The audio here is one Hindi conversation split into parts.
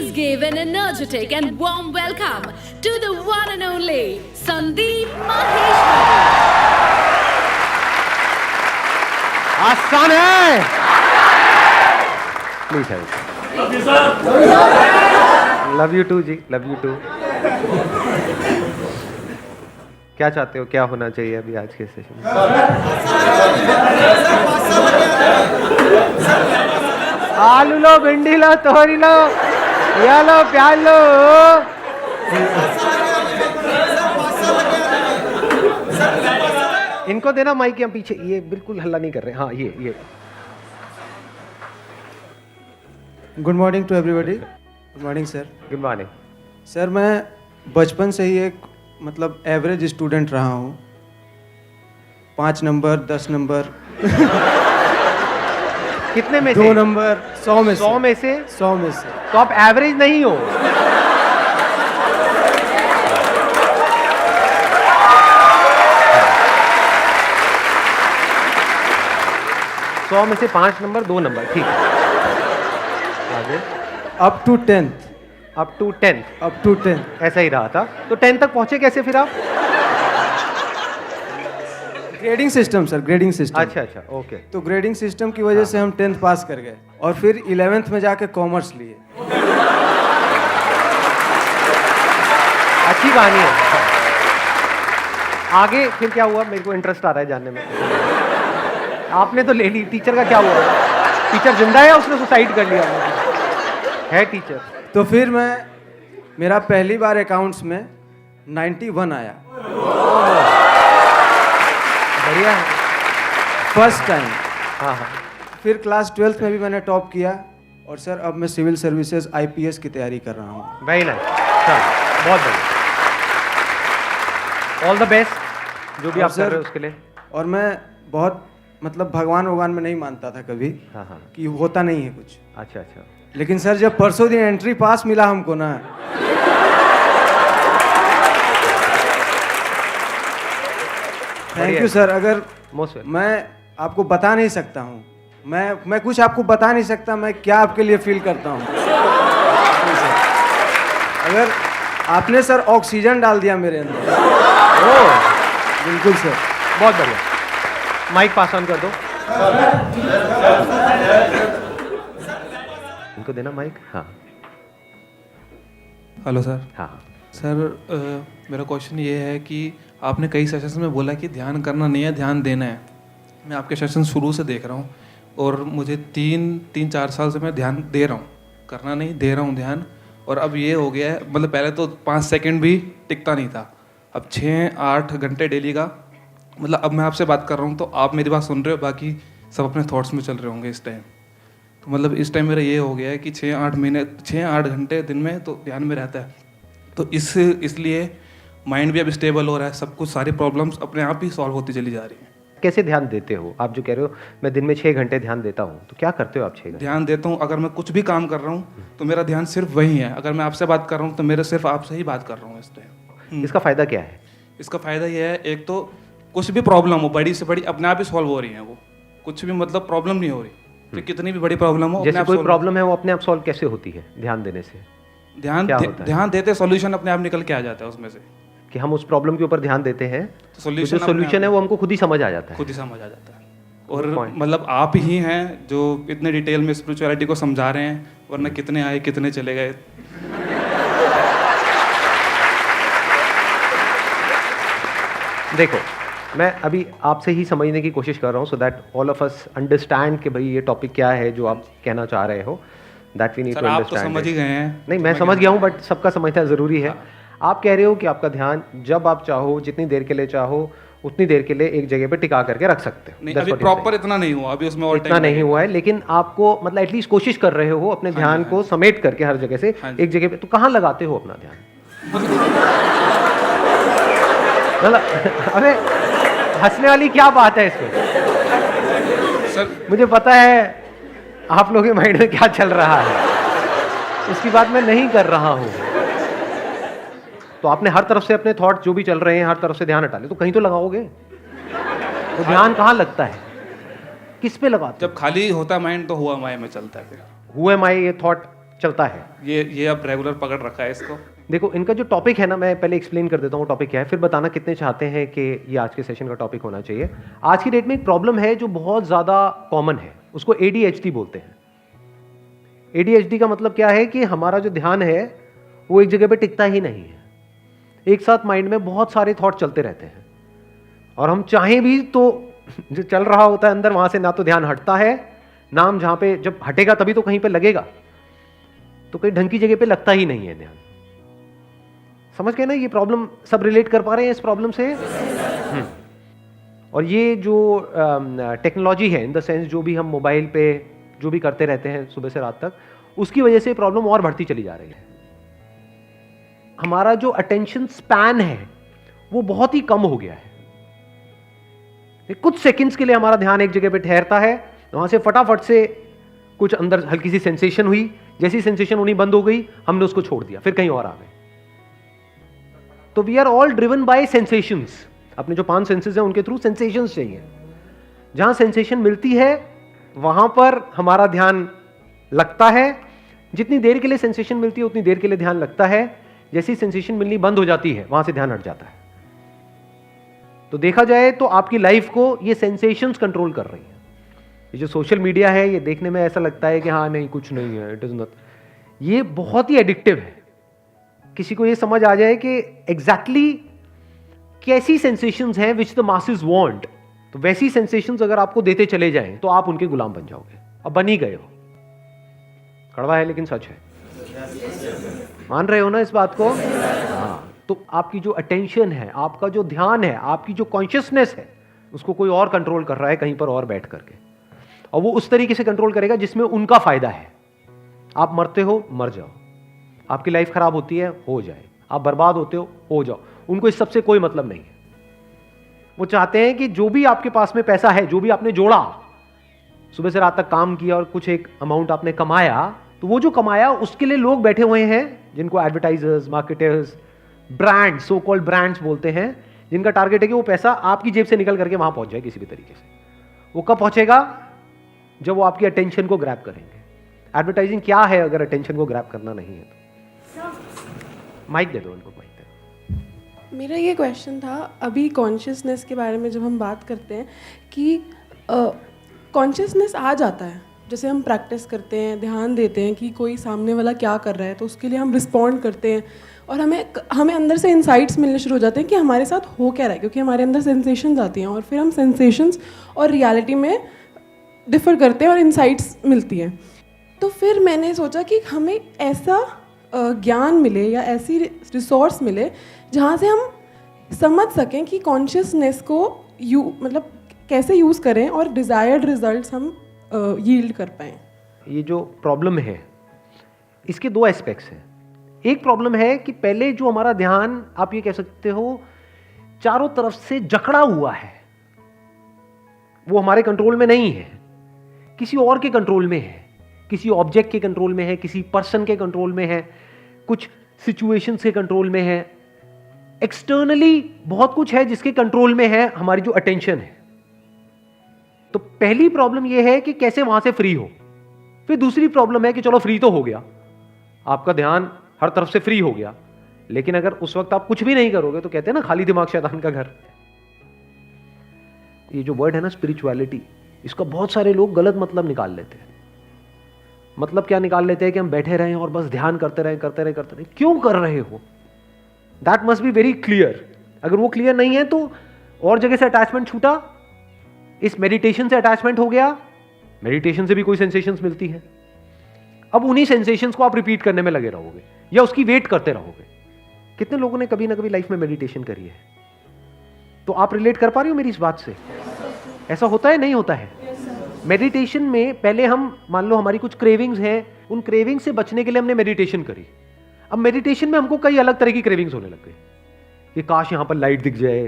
Please give an energetic and warm welcome to the one and only Sandeep Maheshwari. आसान है. Please help. Love you, sir. Love you too ji. Love you too. क्या चाहते हो, क्या होना चाहिए अभी आज के सेशन में? आलू लो, भिंडी लो, तोरी लो, या लो, प्याज लो. इनको देना माइक यहाँ पीछे. ये बिल्कुल हल्ला नहीं कर रहे. हाँ ये. Good morning to everybody. Good morning sir. Good morning. Sir मैं बचपन से ही एक मतलब एवरेज स्टूडेंट रहा हूँ. 5 नंबर, 10 नंबर. कितने में 2 से? नंबर, 100 में से. 100 में से? 100 में से. तो आप एवरेज नहीं हो. सौ में से 5 नंबर, 2 नंबर. ठीक है. आगे. Up to 10th. Up to 10th. Up to 10th. ऐसा ही रहा था. तो 10 तक पहुंचे कैसे फिर आप? Grading system sir, grading system. अच्छा ओके. तो ग्रेडिंग सिस्टम की वजह से हम 10th पास कर गए और फिर 11th में जाके कॉमर्स लिए. अच्छी कहानी है. आगे फिर क्या हुआ? मेरे को इंटरेस्ट आ रहा है जानने में. आपने तो ले ली. टीचर का क्या हुआ? टीचर जिंदा है या उसने सुसाइड कर लिया? है टीचर. तो फिर मेरा पहली बार अकाउंट्स में 91 आया. बढ़िया है. First time. हाँ. फिर क्लास 12th में भी मैंने टॉप किया और सर अब मैं सिविल सर्विसेज IPS की तैयारी कर रहा हूँ. Very nice. चलो बहुत बढ़िया. ऑल द बेस्ट जो भी आप कर रहे हो उसके लिए. और मैं बहुत मतलब भगवान में नहीं मानता था कभी. हाँ. कि होता नहीं है कुछ. अच्छा. लेकिन सर जब परसों दिन एंट्री पास मिला हमको ना, थैंक यू सर. अगर मैं आपको बता नहीं सकता हूँ, मैं कुछ आपको बता नहीं सकता मैं क्या आपके लिए फील करता हूँ. अगर आपने सर ऑक्सीजन डाल दिया मेरे अंदर. बिल्कुल सर. बहुत बढ़िया. माइक पास ऑन कर दो. इनको देना माइक. हाँ. Hello sir. हाँ. सर मेरा क्वेश्चन ये है कि आपने कई सेशंस में बोला कि ध्यान करना नहीं है, ध्यान देना है. मैं आपके सेशन शुरू से देख रहा हूँ और मुझे 3-4 साल से मैं ध्यान दे रहा हूँ, करना नहीं, दे रहा हूँ ध्यान. और अब ये हो गया है, मतलब पहले तो 5 सेकंड भी टिकता नहीं था, अब 6-8 घंटे डेली का. मतलब अब मैं आपसे बात कर रहा हूँ तो आप मेरी बात सुन रहे हो, बाकी सब अपने थॉट्स में चल रहे होंगे इस टाइम. तो मतलब इस टाइम मेरा ये हो गया है कि 6-8 घंटे दिन में तो ध्यान में रहता है. तो इसलिए माइंड भी अब स्टेबल हो रहा है, सब कुछ, सारी प्रॉब्लम्स अपने आप ही सॉल्व होती चली जा रही हैं. कैसे ध्यान देते हो आप? जो कह रहे हो मैं दिन में 6 घंटे ध्यान देता हूँ, तो क्या करते हो आप 6 घंटे? ध्यान देता हूँ, अगर मैं कुछ भी काम कर रहा हूँ तो मेरा ध्यान सिर्फ वही है. अगर मैं आपसे बात कर रहा हूँ तो मेरे सिर्फ आपसे ही बात कर रहा हूँ इस टाइम. इसका फ़ायदा क्या है? इसका फ़ायदा ये है, एक तो कुछ भी प्रॉब्लम हो, बड़ी से बड़ी, अपने आप ही सॉल्व हो रही है. वो कुछ भी मतलब प्रॉब्लम नहीं हो रही. तो कितनी भी बड़ी प्रॉब्लम हो, जैसे कोई प्रॉब्लम है वो अपने आप सॉल्व कैसे होती है ध्यान देने से? ध्यान देते सॉल्यूशन अपने आप निकल के आ जाता है उसमें से. कि हम उस प्रॉब्लम के ऊपर ध्यान देते हैं तो जो सोल्यूशन है वो हमको खुद ही समझ आ जाता है. खुद ही समझ आ जाता है. और मतलब आप ही हैं जो इतने डिटेल में स्पिरिचुअलिटी को समझा रहे हैं, वरना कितने आए कितने चले गए. देखो मैं अभी आपसे ही समझने की कोशिश कर रहा हूँ, so that all of us understand कि भाई ये टॉपिक क्या है जो आप कहना चाह रहे हो. That we need to understand. आप तो समझ ही गए हैं. नहीं, मैं समझ गया हूँ, बट सबका समझना ज़रूरी है. आप कह रहे हो कि आपका ध्यान जब आप चाहो, जितनी देर के लिए चाहो, उतनी देर के लिए एक जगह पे टिका करके रख सकते हो. नहीं, अभी प्रॉपर इतना नहीं हुआ, अभी उसमें इतना नहीं हुआ है, लेकिन आपको मतलब एटलीस्ट कोशिश कर रहे हो अपने ध्यान को समेट करके हर जगह से एक जगह पे. तो कहाँ लगाते हो अपना ध्यान? मतलब अरे हंसने वाली क्या बात है इसमें? सर मुझे पता है आप लोगों के माइंड में क्या चल रहा है, उसकी बात मैं नहीं कर रहा हूँ. तो आपने हर तरफ से अपने थॉट जो भी चल रहे हैं हर तरफ से ध्यान हटा ले, तो कहीं तो लगाओगे. तो ध्यान कहाँ लगता है, किस पे लगाते? जब खाली होता माइंड तो हुआ माया में चलता है. फिर हुए माई ये थॉट चलता है। ये अब रेगुलर पकड़ रखा है इसको। देखो, इनका जो टॉपिक है ना, मैं पहले एक्सप्लेन कर देता हूँ टॉपिक क्या है, फिर बताना कितने चाहते हैं कि ये आज के सेशन का टॉपिक होना चाहिए। आज की डेट में एक प्रॉब्लम है जो बहुत ज़्यादा कॉमन है, उसको ADHD बोलते हैं। ADHD का मतलब क्या है कि हमारा जो ध्यान है वो एक जगह पे टिकता ही नहीं है, एक साथ माइंड में बहुत सारे थॉट चलते रहते हैं, और हम चाहें भी तो जो चल रहा होता है अंदर, वहां से ना तो ध्यान हटता है, ना हम जहां पे जब हटेगा तभी तो कहीं पे लगेगा, तो कहीं ढंग की जगह पे लगता ही नहीं है ध्यान। समझ गए ना? ये प्रॉब्लम सब रिलेट कर पा रहे हैं इस प्रॉब्लम से? और ये जो टेक्नोलॉजी है, इन द सेंस जो भी हम मोबाइल पे जो भी करते रहते हैं सुबह से रात तक, उसकी वजह से प्रॉब्लम और बढ़ती चली जा रही है। हमारा जो अटेंशन स्पैन है वो बहुत ही कम हो गया है। कुछ सेकंड्स के लिए हमारा ध्यान एक जगह पे ठहरता है, वहां से फटाफट से कुछ अंदर हल्की सी सेंसेशन हुई, जैसी सेंसेशन होनी बंद हो गई, हमने उसको छोड़ दिया, फिर कहीं और आ गए। तो we are all driven by sensations. अपने जो 5 सेंसेस हैं उनके थ्रू सेंसेशंस चाहिए। जहां सेंसेशन मिलती है वहां पर हमारा ध्यान लगता है। जितनी देर के लिए सेंसेशन मिलती है उतनी देर के लिए ध्यान लगता है। जैसी सेंसेशन मिलनी बंद हो जाती है वहां से ध्यान हट जाता है। तो देखा जाए तो आपकी लाइफ को ये सेंसेशंस कंट्रोल कर रही है। ये जो सोशल मीडिया है, ये देखने में ऐसा लगता है कि हाँ नहीं कुछ नहीं है, इट इज नॉट, ये बहुत ही एडिक्टिव है। किसी को ये समझ आ जाए कि एग्जैक्टली कैसी सेंसेशंस हैं विच द मासेस वांट, तो वैसी सेंसेशंस अगर आपको देते चले जाएं तो आप उनके गुलाम बन जाओगे। अब बन ही गए हो। कड़वा है लेकिन सच है। मान रहे हो ना इस बात को? हाँ। तो आपकी जो अटेंशन है, आपका जो ध्यान है, आपकी जो कॉन्शियसनेस है, उसको कोई और कंट्रोल कर रहा है कहीं पर और बैठ करके, और वो उस तरीके से कंट्रोल करेगा जिसमें उनका फायदा है। आप मरते हो, मर जाओ। आपकी लाइफ खराब होती है, हो जाए। आप बर्बाद होते हो जाओ। उनको इस सबसे कोई मतलब नहीं है। वो चाहते हैं कि जो भी आपके पास में पैसा है, जो भी आपने जोड़ा, सुबह से रात तक काम किया और कुछ एक अमाउंट आपने कमाया, तो वो जो कमाया उसके लिए लोग बैठे हुए हैं जिनको advertisers, marketers, brand, so called brands बोलते हैं, जिनका टारगेट है कि वो पैसा आपकी जेब से निकल करके वहां पहुंच जाए किसी भी तरीके से। वो कब पहुंचेगा? जब वो आपकी अटेंशन को ग्रैब करेंगे। एडवर्टाइजिंग क्या है अगर अटेंशन को ग्रैब करना नहीं है तो? माइक दे दो उनको, माइक दे दो। मेरा ये क्वेश्चन था, अभी कॉन्शियसनेस के बारे में जब हम बात करते हैं कि कॉन्शियसनेस आ जाता है, जैसे हम प्रैक्टिस करते हैं, ध्यान देते हैं कि कोई सामने वाला क्या कर रहा है, तो उसके लिए हम रिस्पॉन्ड करते हैं और हमें अंदर से इंसाइट्स मिलने शुरू हो जाते हैं कि हमारे साथ हो क्या रहा है, क्योंकि हमारे अंदर सेंसेशंस आती हैं और फिर हम सेंसेशंस और रियलिटी में डिफ़र करते हैं और इंसाइट्स मिलती हैं। तो फिर मैंने सोचा कि हमें ऐसा ज्ञान मिले या ऐसी रिसोर्स मिले जहाँ से हम समझ सकें कि कॉन्शियसनेस को मतलब कैसे यूज़ करें और डिज़ायर्ड रिजल्ट्स हम यील्ड कर पाएँ। ये जो प्रॉब्लम है इसके 2 एस्पेक्ट्स हैं। एक प्रॉब्लम है कि पहले जो हमारा ध्यान, आप ये कह सकते हो, चारों तरफ से जकड़ा हुआ है, वो हमारे कंट्रोल में नहीं है, किसी और के कंट्रोल में है, किसी ऑब्जेक्ट के कंट्रोल में है, किसी पर्सन के कंट्रोल में है, कुछ सिचुएशंस के कंट्रोल में है, एक्सटर्नली बहुत कुछ है जिसके कंट्रोल में है हमारी जो अटेंशन है। तो पहली प्रॉब्लम यह है कि कैसे वहां से फ्री हो। फिर दूसरी प्रॉब्लम है कि चलो फ्री तो हो गया, आपका ध्यान हर तरफ से फ्री हो गया, लेकिन अगर उस वक्त आप कुछ भी नहीं करोगे तो कहते हैं ना खाली दिमाग शैतान का घर। ये जो वर्ड है ना स्पिरिचुअलिटी, इसका बहुत सारे लोग गलत मतलब निकाल लेते हैं। मतलब क्या निकाल लेते हैं कि हम बैठे रहें और बस ध्यान करते रहें। क्यों कर रहे हो? That must be very clear. अगर वो क्लियर नहीं है तो और जगह से अटैचमेंट छूटा, इस मेडिटेशन से अटैचमेंट हो गया, मेडिटेशन से भी कोई सेंसेशंस मिलती है, अब उन्हीं सेंसेशंस को आप रिपीट करने में लगे रहोगे या उसकी वेट करते रहोगे। कितने लोगों ने कभी ना कभी लाइफ में मेडिटेशन करी है? तो आप रिलेट कर पा रहे हो मेरी इस बात से? ऐसा होता है, नहीं होता है? मेडिटेशन में पहले हम, मान लो हमारी कुछ क्रेविंग्स हैं, उन क्रेविंग्स से बचने के लिए हमने मेडिटेशन करी। अब मेडिटेशन में हमको कई अलग तरह की क्रेविंग्स होने लग गई कि काश यहां पर लाइट दिख जाए,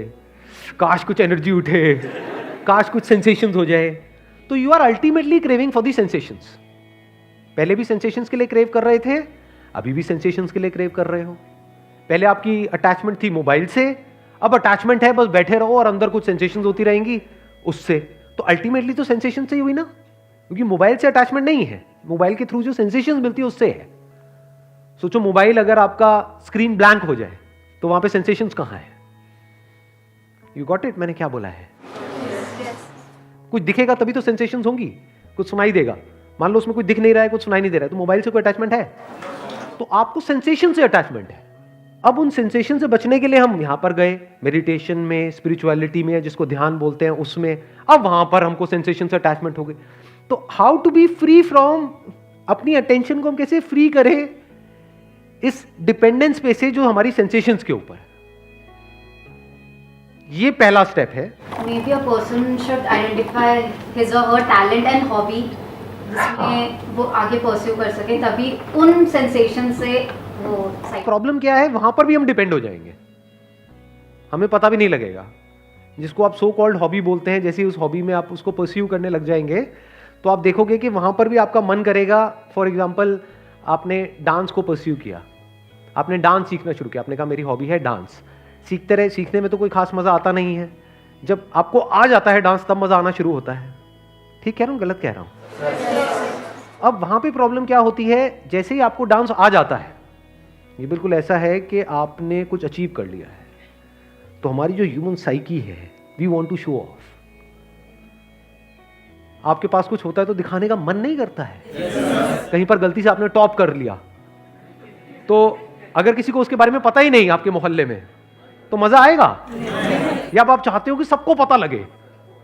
काश कुछ एनर्जी उठे, काश कुछ सेंसेशंस हो जाए। तो you are ultimately craving for the sensations. पहले भी सेंसेशंस के लिए क्रेव कर रहे थे, अभी भी सेंसेशंस के लिए क्रेव कर रहे हो। पहले आपकी अटैचमेंट थी मोबाइल से, अब अटैचमेंट है बस बैठे रहो और अंदर कुछ सेंसेशंस होती रहेंगी उससे। तो अल्टीमेटली तो सेंसेशन से ही हुई ना, क्योंकि मोबाइल से अटैचमेंट नहीं है, मोबाइल के थ्रू जो सेंसेशंस मिलती है उससे है। सोचो मोबाइल अगर आपका स्क्रीन ब्लैंक हो जाए तो वहां पे सेंसेशंस कहां है? You got it? मैंने क्या बोला है? कुछ दिखेगा तभी तो सेंसेशंस होंगी, कुछ सुनाई देगा। मान लो उसमें कुछ दिख नहीं रहा है, कुछ सुनाई नहीं दे रहा है, तो मोबाइल से कोई अटैचमेंट है? तो आपको सेंसेशन से अटैचमेंट है। अब उन सेंसेशन से बचने के लिए हम यहां पर गए, मेडिटेशन में, स्पिरिचुअलिटी में, जिसको ध्यान बोलते हैं उसमें, अब वहां पर हमको सेंसेशन से अटैचमेंट हो गई। तो how to be free from, अपनी अटेंशन को हम कैसे फ्री करें इस डिपेंडेंस पे से जो हमारी सेंसेशंस के ऊपर। ये पहला स्टेप है। Maybe a person should identify his or her talent and hobby जिसमें वो आगे परस्यू कर सके, तभी उन सेंसेशन से वो प्रॉब्लम क्या है, वहां पर भी हम डिपेंड हो जाएंगे, हमें पता भी नहीं लगेगा। जिसको आप सो कॉल्ड हॉबी बोलते हैं, जैसे उस हॉबी में आप उसको परस्यू करने लग जाएंगे तो आप देखोगे कि वहां पर भी आपका मन करेगा। फॉर एग्जाम्पल, आपने डांस को परस्यू किया, आपने डांस सीखना शुरू किया, आपने कहा मेरी हॉबी है डांस। सीखते रहे, सीखने में तो कोई खास मजा आता नहीं है। जब आपको आ जाता है डांस, तब मजा आना शुरू होता है। ठीक कह रहा हूं, गलत कह रहा हूं? अब वहां पे प्रॉब्लम क्या होती है, जैसे ही आपको डांस आ जाता है, ये बिल्कुल ऐसा है कि आपने कुछ अचीव कर लिया है, तो हमारी जो ह्यूमन साइकी है, we want to show off. आपके पास कुछ होता है तो दिखाने का मन नहीं करता है। कहीं पर गलती से आपने टॉप कर लिया, तो अगर किसी को उसके बारे में पता ही नहीं आपके मोहल्ले में, तो मजा आएगा? या आप चाहते हो कि सबको पता लगे?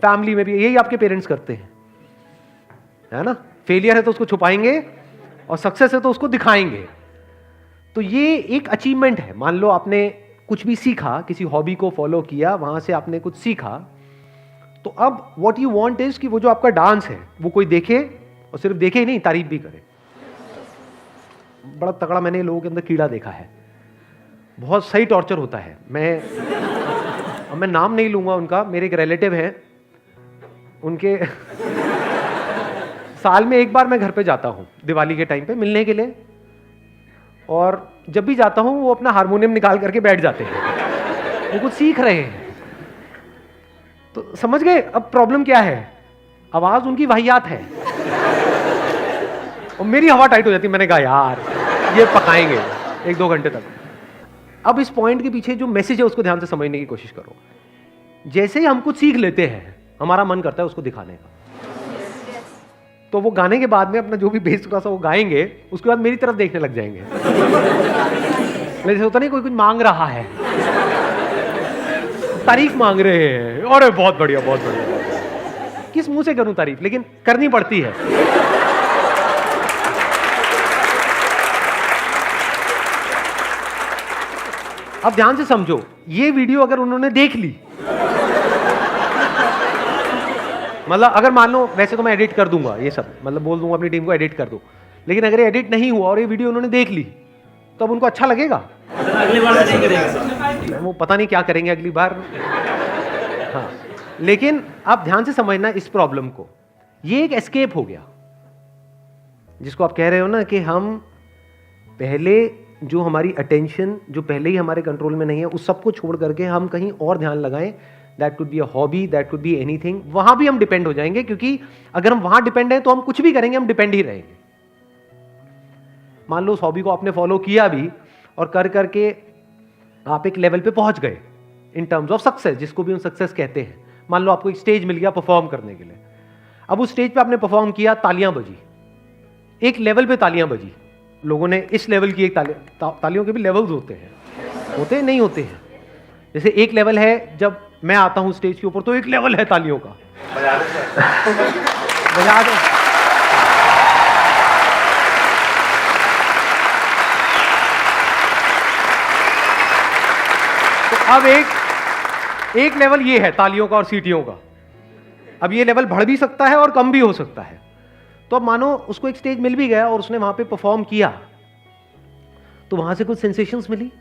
फैमिली में भी यही आपके पेरेंट्स करते हैं, है ना? फेलियर है तो उसको छुपाएंगे और सक्सेस है तो उसको दिखाएंगे। तो ये एक अचीवमेंट है। मान लो आपने कुछ भी सीखा, किसी हॉबी को फॉलो किया, वहां से आपने कुछ सीखा, तो अब व्हाट यू वांट इज कि वो जो आपका डांस है वो कोई देखे, और सिर्फ देखे ही नहीं, तारीफ भी करे। बड़ा तगड़ा मैंने लोगों के अंदर कीड़ा देखा है, बहुत सही टॉर्चर होता है। मैं नाम नहीं लूंगा उनका, मेरे एक रिलेटिव हैं, उनके साल में एक बार मैं घर पे जाता हूं दिवाली के टाइम पे मिलने के लिए, और जब भी जाता हूं वो अपना हारमोनियम निकाल करके बैठ जाते हैं, वो कुछ सीख रहे हैं। तो समझ गए अब प्रॉब्लम क्या है? आवाज उनकी वाहियात है और मेरी हवा टाइट हो जाती है। मैंने कहा यार ये पकाएंगे 1-2 घंटे तक। अब इस पॉइंट के पीछे जो मैसेज है उसको ध्यान से समझने की कोशिश करो। जैसे ही हम कुछ सीख लेते हैं, हमारा मन करता है उसको दिखाने का, तो वो गाने के बाद में अपना जो भी बेस थोड़ा सा वो गाएंगे, उसके बाद मेरी तरफ देखने लग जाएंगे। जैसे होता नहीं, कोई कुछ मांग रहा है, तारीफ मांग रहे हैं, अरे बहुत बढ़िया बहुत बढ़िया। किस मुंह से करूं तारीफ, लेकिन करनी पड़ती है। अब ध्यान से समझो, ये वीडियो अगर उन्होंने देख ली, मतलब अगर मान लो, वैसे तो मैं एडिट कर दूंगा ये सब, मतलब बोल दूंगा अपनी टीम को एडिट कर दो, लेकिन अगर ये एडिट नहीं हुआ और ये वीडियो उन्होंने देख ली, तो अब उनको अच्छा लगेगा? अगली बार नहीं करेगा, वो पता नहीं क्या करेंगे अगली बार। हाँ, लेकिन आप ध्यान से समझना इस प्रॉब्लम को। ये एक एस्केप हो गया, जिसको आप कह रहे हो ना कि हम पहले जो हमारी अटेंशन जो पहले ही हमारे कंट्रोल में नहीं है, उस सब को छोड़ करके हम कहीं और ध्यान लगाएं। That could be a hobby, that could be anything. वहां भी हम डिपेंड हो जाएंगे, क्योंकि अगर हम वहां डिपेंड हैं तो हम कुछ भी करेंगे, हम डिपेंड ही रहेंगे। मान लो उस हॉबी को आपने फॉलो किया भी, और कर करके आप एक लेवल पे पहुंच गए इन टर्म्स ऑफ सक्सेस, जिसको भी हम सक्सेस कहते हैं। मान लो आपको एक स्टेज मिल गया परफॉर्म करने के लिए। अब उस स्टेज पे आपने परफॉर्म किया, तालियां बजी, एक लेवल पे तालियां बजी, लोगों ने इस लेवल की एक तालियों के भी लेवल्स होते हैं नहीं होते हैं। जैसे एक लेवल है, जब मैं आता हूं स्टेज के ऊपर तो एक लेवल है तालियों का, बजा दो। तो अब एक लेवल ये है तालियों का और सीटियों का। अब ये लेवल बढ़ भी सकता है और कम भी हो सकता है। तो अब मानो उसको एक स्टेज मिल भी गया और उसने वहां पे परफॉर्म किया, तो वहां से कुछ सेंसेशंस मिली।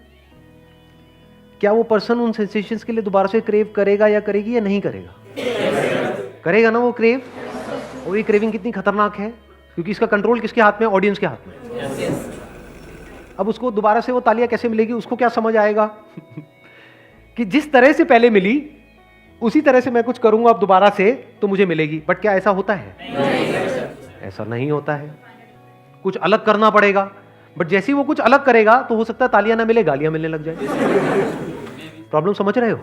क्या वो पर्सन उन सेंसेशंस के लिए दोबारा से क्रेव करेगा या करेगी या नहीं करेगा? करेगा ना वो क्रेव। और ये क्रेविंग कितनी खतरनाक है, क्योंकि इसका कंट्रोल किसके हाथ में? ऑडियंस के हाथ में। अब उसको दोबारा से वो तालियां कैसे मिलेगी? उसको क्या समझ आएगा कि जिस तरह से पहले मिली उसी तरह से मैं कुछ करूंगा अब दोबारा से तो मुझे मिलेगी। बट क्या ऐसा होता है? ऐसा नहीं होता है, कुछ अलग करना पड़ेगा। बट जैसे ही वो कुछ अलग करेगा तो हो सकता है तालियां ना मिले, गालियां मिलने लग जाए। प्रॉब्लम समझ रहे हो?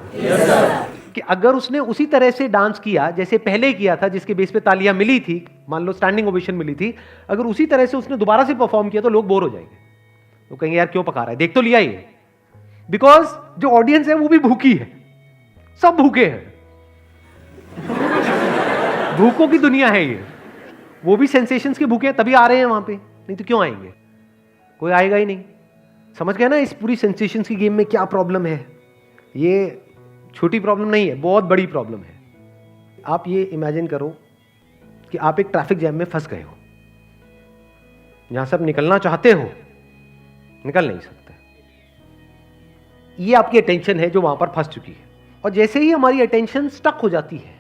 कि अगर उसने उसी तरह से डांस किया जैसे पहले किया था, जिसके बेस पे तालियां मिली थी, मान लो स्टैंडिंग ओवेशन मिली थी, अगर उसी तरह से उसने दोबारा से परफॉर्म किया तो लोग बोर हो जाएंगे, तो कहेंगे यार क्यों पका रहा है, देख तो लिया ये। बिकॉज जो ऑडियंस है वो भी भूखी है, सब भूखे हैं, भूखों की दुनिया है ये, वो भी सेंसेशंस के भूखे हैं, तभी आ रहे हैं वहां पे, नहीं तो क्यों आएंगे, कोई आएगा ही नहीं। समझ गए ना इस पूरी सेंसेशंस की गेम में क्या प्रॉब्लम है? ये छोटी प्रॉब्लम नहीं है, बहुत बड़ी प्रॉब्लम है। आप ये इमेजिन करो कि आप एक ट्रैफिक जैम में फंस गए हो, जहां से आप निकलना चाहते हो, निकल नहीं सकते। ये आपकी अटेंशन है जो वहां पर फंस चुकी है, और जैसे ही हमारी अटेंशन स्टक हो जाती है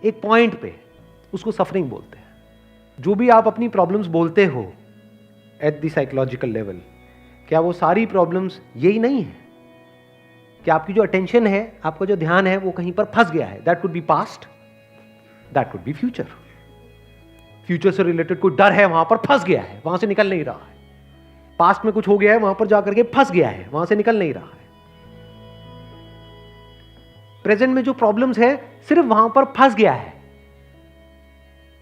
एक पॉइंट पे, उसको सफरिंग बोलते हैं। जो भी आप अपनी प्रॉब्लम्स बोलते हो एट द साइकोलॉजिकल लेवल, क्या वो सारी प्रॉब्लम्स यही नहीं है कि आपकी जो अटेंशन है, आपका जो ध्यान है, वो कहीं पर फंस गया है? That could be past, that could be future. Future से रिलेटेड कोई डर है, वहां पर फंस गया है, वहां से निकल नहीं रहा है। पास्ट में कुछ हो गया है, वहां पर जाकर के फंस गया है, वहां से निकल नहीं रहा है। प्रेजेंट में जो प्रॉब्लम्स है, सिर्फ वहां पर फंस गया है।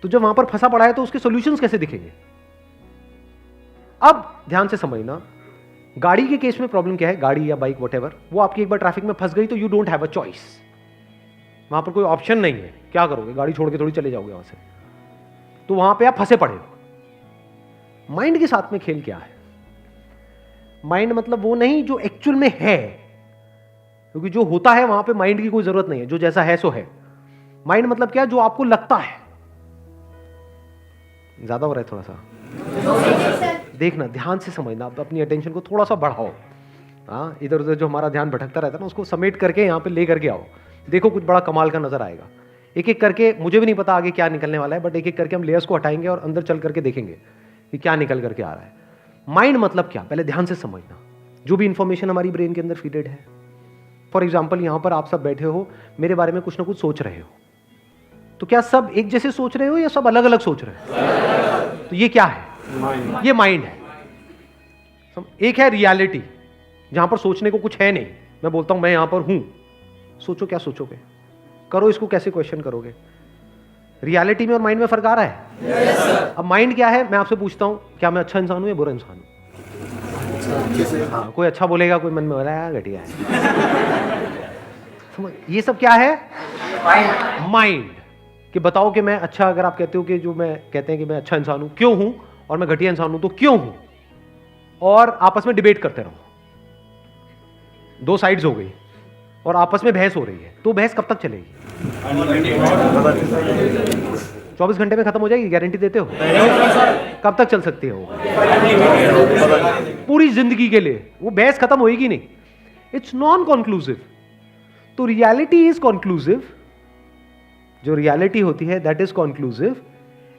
तो जब वहां पर फंसा पड़ा है तो उसके सॉल्यूशंस कैसे दिखेंगे? अब ध्यान से समझना, गाड़ी के केस में प्रॉब्लम क्या है, गाड़ी या बाइक वॉटेवर, वो आपकी एक बार ट्रैफिक में फंस गई तो you don't have a choice, वहां पर कोई ऑप्शन नहीं है। क्या करोगे? गाड़ी छोड़ के थोड़ी चले जाओगे वहां से, तो वहां पे आप फंसे पड़े हो। माइंड के साथ में खेल क्या है? माइंड मतलब वो नहीं जो एक्चुअल में है, क्योंकि जो होता है वहां पे माइंड की कोई जरूरत नहीं है, जो जैसा है सो है। माइंड मतलब क्या? जो आपको लगता है। ज्यादा हो रहा है थोड़ा सा, देखना, ध्यान से समझना, अपनी अटेंशन को थोड़ा सा बढ़ाओ। हाँ, इधर उधर जो हमारा ध्यान भटकता रहता है ना, उसको समेट करके यहाँ पे ले करके आओ। देखो कुछ बड़ा कमाल का नजर आएगा। एक एक करके, मुझे भी नहीं पता आगे क्या निकलने वाला है, बट एक एक करके हम लेयर्स को हटाएंगे और अंदर चल करके देखेंगे कि क्या निकल करके आ रहा है। माइंड मतलब क्या, पहले ध्यान से समझना। जो भी इंफॉर्मेशन हमारी ब्रेन के अंदर फीडेड है, फॉर एग्जाम्पल यहाँ पर आप सब बैठे हो, मेरे बारे में कुछ ना कुछ सोच रहे हो, तो क्या सब एक जैसे सोच रहे हो या सब अलग अलग सोच रहे हो? तो ये क्या है? ये माइंड है। एक है रियलिटी, जहां पर सोचने को कुछ है नहीं। मैं बोलता हूं मैं यहां पर हूं, सोचो क्या सोचोगे, करो इसको, कैसे क्वेश्चन करोगे? रियलिटी में और माइंड में फर्क आ रहा है? yes, अब माइंड क्या है? मैं आपसे पूछता हूं, क्या मैं अच्छा इंसान हूं या बुरा इंसान हूं? हाँ, कोई अच्छा बोलेगा, कोई मन में बोला है घटिया है। ये सब क्या है? माइंड। कि बताओ कि मैं अच्छा, अगर आप कहते हो कि जो मैं कहते हैं कि मैं अच्छा इंसान हूं, क्यों हूं, और मैं घटिया इंसान हूं तो क्यों हूं, और आपस में डिबेट करते रहो। दो साइड्स हो गई और आपस में बहस हो रही है, तो बहस कब तक चलेगी? 24 घंटे में खत्म हो जाएगी, गारंटी देते हो? कब तक चल सकती है वो? पूरी जिंदगी के लिए वो बहस खत्म होएगी नहीं। It's non conclusive. तो रियलिटी इज कंक्लूसिव। जो रियलिटी होती है दैट इज कंक्लूसिव,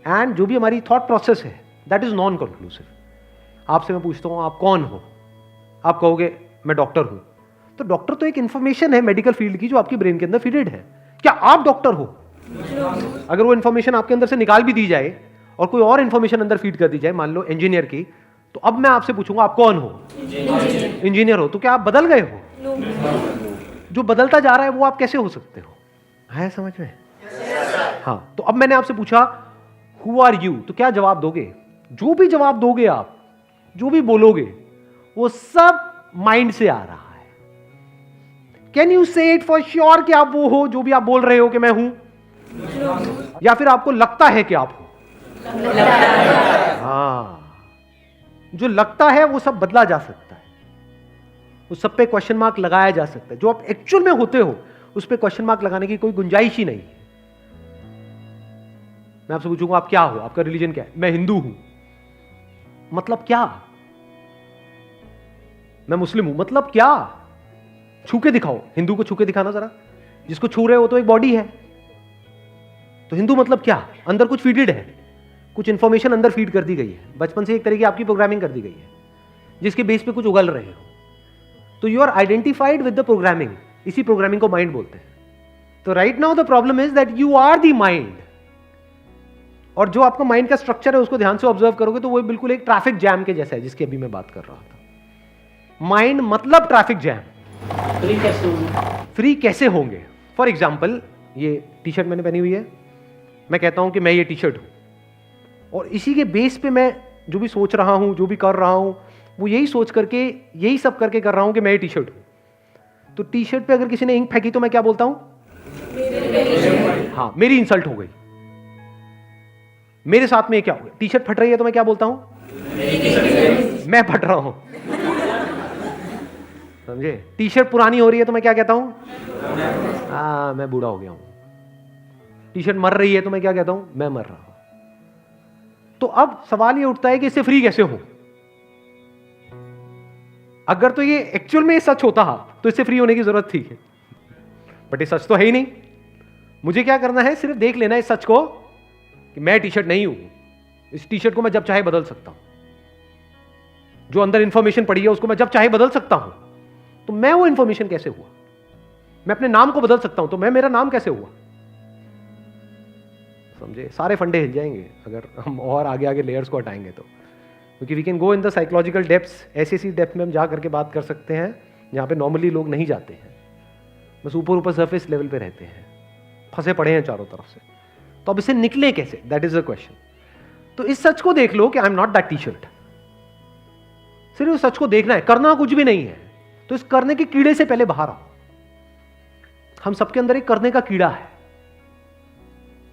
एंड जो भी हमारी थॉट प्रोसेस है दैट इज नॉन कंक्लूसिव। आपसे मैं पूछता हूं आप कौन हो, आप कहोगे मैं डॉक्टर हूं, तो डॉक्टर तो एक इंफॉर्मेशन है मेडिकल फील्ड की जो आपकी ब्रेन के अंदर फीडेड है। क्या आप डॉक्टर हो? अगर वो इंफॉर्मेशन आपके अंदर से निकाल भी दी जाए और कोई और इंफॉर्मेशन अंदर फीड कर दी जाए, मान लो इंजीनियर की, तो अब मैं आपसे पूछूंगा आप कौन हो? इंजीनियर हो। तो क्या आप बदल गए हो? जो बदलता जा रहा है वो आप कैसे हो सकते हो? है समझ में? हाँ, तो अब मैंने आपसे पूछा हु आर यू, तो क्या जवाब दोगे? जो भी जवाब दोगे आप, जो भी बोलोगे, वो सब माइंड से आ रहा है। कैन यू से इट फॉर श्योर कि आप वो हो जो भी आप बोल रहे हो कि मैं हूं? या फिर आपको लगता है कि आप हो? हाँ, जो लगता है वो सब बदला जा सकता है, उस सब पे क्वेश्चन मार्क लगाया जा सकता है। जो आप एक्चुअल में होते हो उस पे क्वेश्चन मार्क लगाने की कोई गुंजाइश ही नहीं है। मैं आपसे पूछूंगा आप क्या हो, आपका रिलीजन क्या है? मैं हिंदू हूं। मतलब क्या? मैं मुस्लिम हूं। मतलब क्या? छू के दिखाओ, हिंदू को छू के दिखाना जरा। जिसको छू रहे हो तो एक बॉडी है। तो हिंदू मतलब क्या? अंदर कुछ फीडेड है, कुछ इंफॉर्मेशन अंदर फीड कर दी गई है, बचपन से एक तरह की आपकी प्रोग्रामिंग कर दी गई है, जिसके बेस पे कुछ उगल रहे हो। तो you are identified with the programming. इसी प्रोग्रामिंग को माइंड बोलते हैं। तो right now the problem is that you are the mind, और जो आपका माइंड का स्ट्रक्चर है उसको ध्यान से ऑब्जर्व करोगे तो वो बिल्कुल एक ट्रैफिक जैम के जैसा है, जिसकी अभी मैं बात कर रहा था। माइंड मतलब ट्रैफिक जैम। फ्री कैसे होंगे? फ्री कैसे होंगे? फॉर एग्जाम्पल, ये टी शर्ट मैंने पहनी हुई है, मैं कहता हूं कि मैं ये टी शर्ट हूं, और इसी के बेस पे मैं जो भी सोच रहा हूं, जो भी कर रहा हूं, वो यही सोच करके, यही सब करके कर रहा हूं कि मैं ये टी शर्ट हूं। तो टी शर्ट पे अगर किसी ने इंक फेंकी तो मैं क्या बोलता हूं? हाँ, मेरी इंसल्ट हो गई। मेरे साथ में क्या हो गया? टी शर्ट फट रही है तो मैं क्या बोलता हूं? मैं फट रहा हूं। समझे? टी शर्ट पुरानी हो रही है तो मैं क्या कहता हूं? हाँ, मैं बूढ़ा हो गया हूं। टी शर्ट मर रही है तो मैं क्या कहता हूं? मैं मर रहा हूं। तो अब सवाल ये उठता है कि इससे फ्री कैसे हो? अगर तो ये एक्चुअल में सच होता तो इससे फ्री होने की जरूरत थी, बट ये सच तो है ही नहीं। मुझे क्या करना है? सिर्फ देख लेना है इस सच को कि मैं टी शर्ट नहीं हूं। इस टी शर्ट को मैं जब चाहे बदल सकता हूं। जो अंदर इंफॉर्मेशन पड़ी है उसको मैं जब चाहे बदल सकता हूं। तो मैं वो इंफॉर्मेशन कैसे हुआ? मैं अपने नाम को बदल सकता हूं, तो मैं मेरा नाम कैसे हुआ? समझे? सारे फंडे हिल जाएंगे अगर हम और आगे आगे लेयर्स को हटाएंगे तो, क्योंकि we can go in the psychological depths. ऐसी डेप्थ में हम जा करके बात कर सकते हैं जहां पे नॉर्मली लोग नहीं जाते हैं, बस ऊपर ऊपर सरफेस लेवल पे रहते हैं, फंसे पड़े हैं चारों तरफ से। तो अब इससे निकले कैसे? That is the question. तो इस सच को देख लो कि आई am not that T shirt. सिर्फ उस सच को देखना है, करना कुछ भी नहीं है। तो इस करने के कीड़े से पहले बाहर आओ। हम सबके अंदर एक करने का कीड़ा है,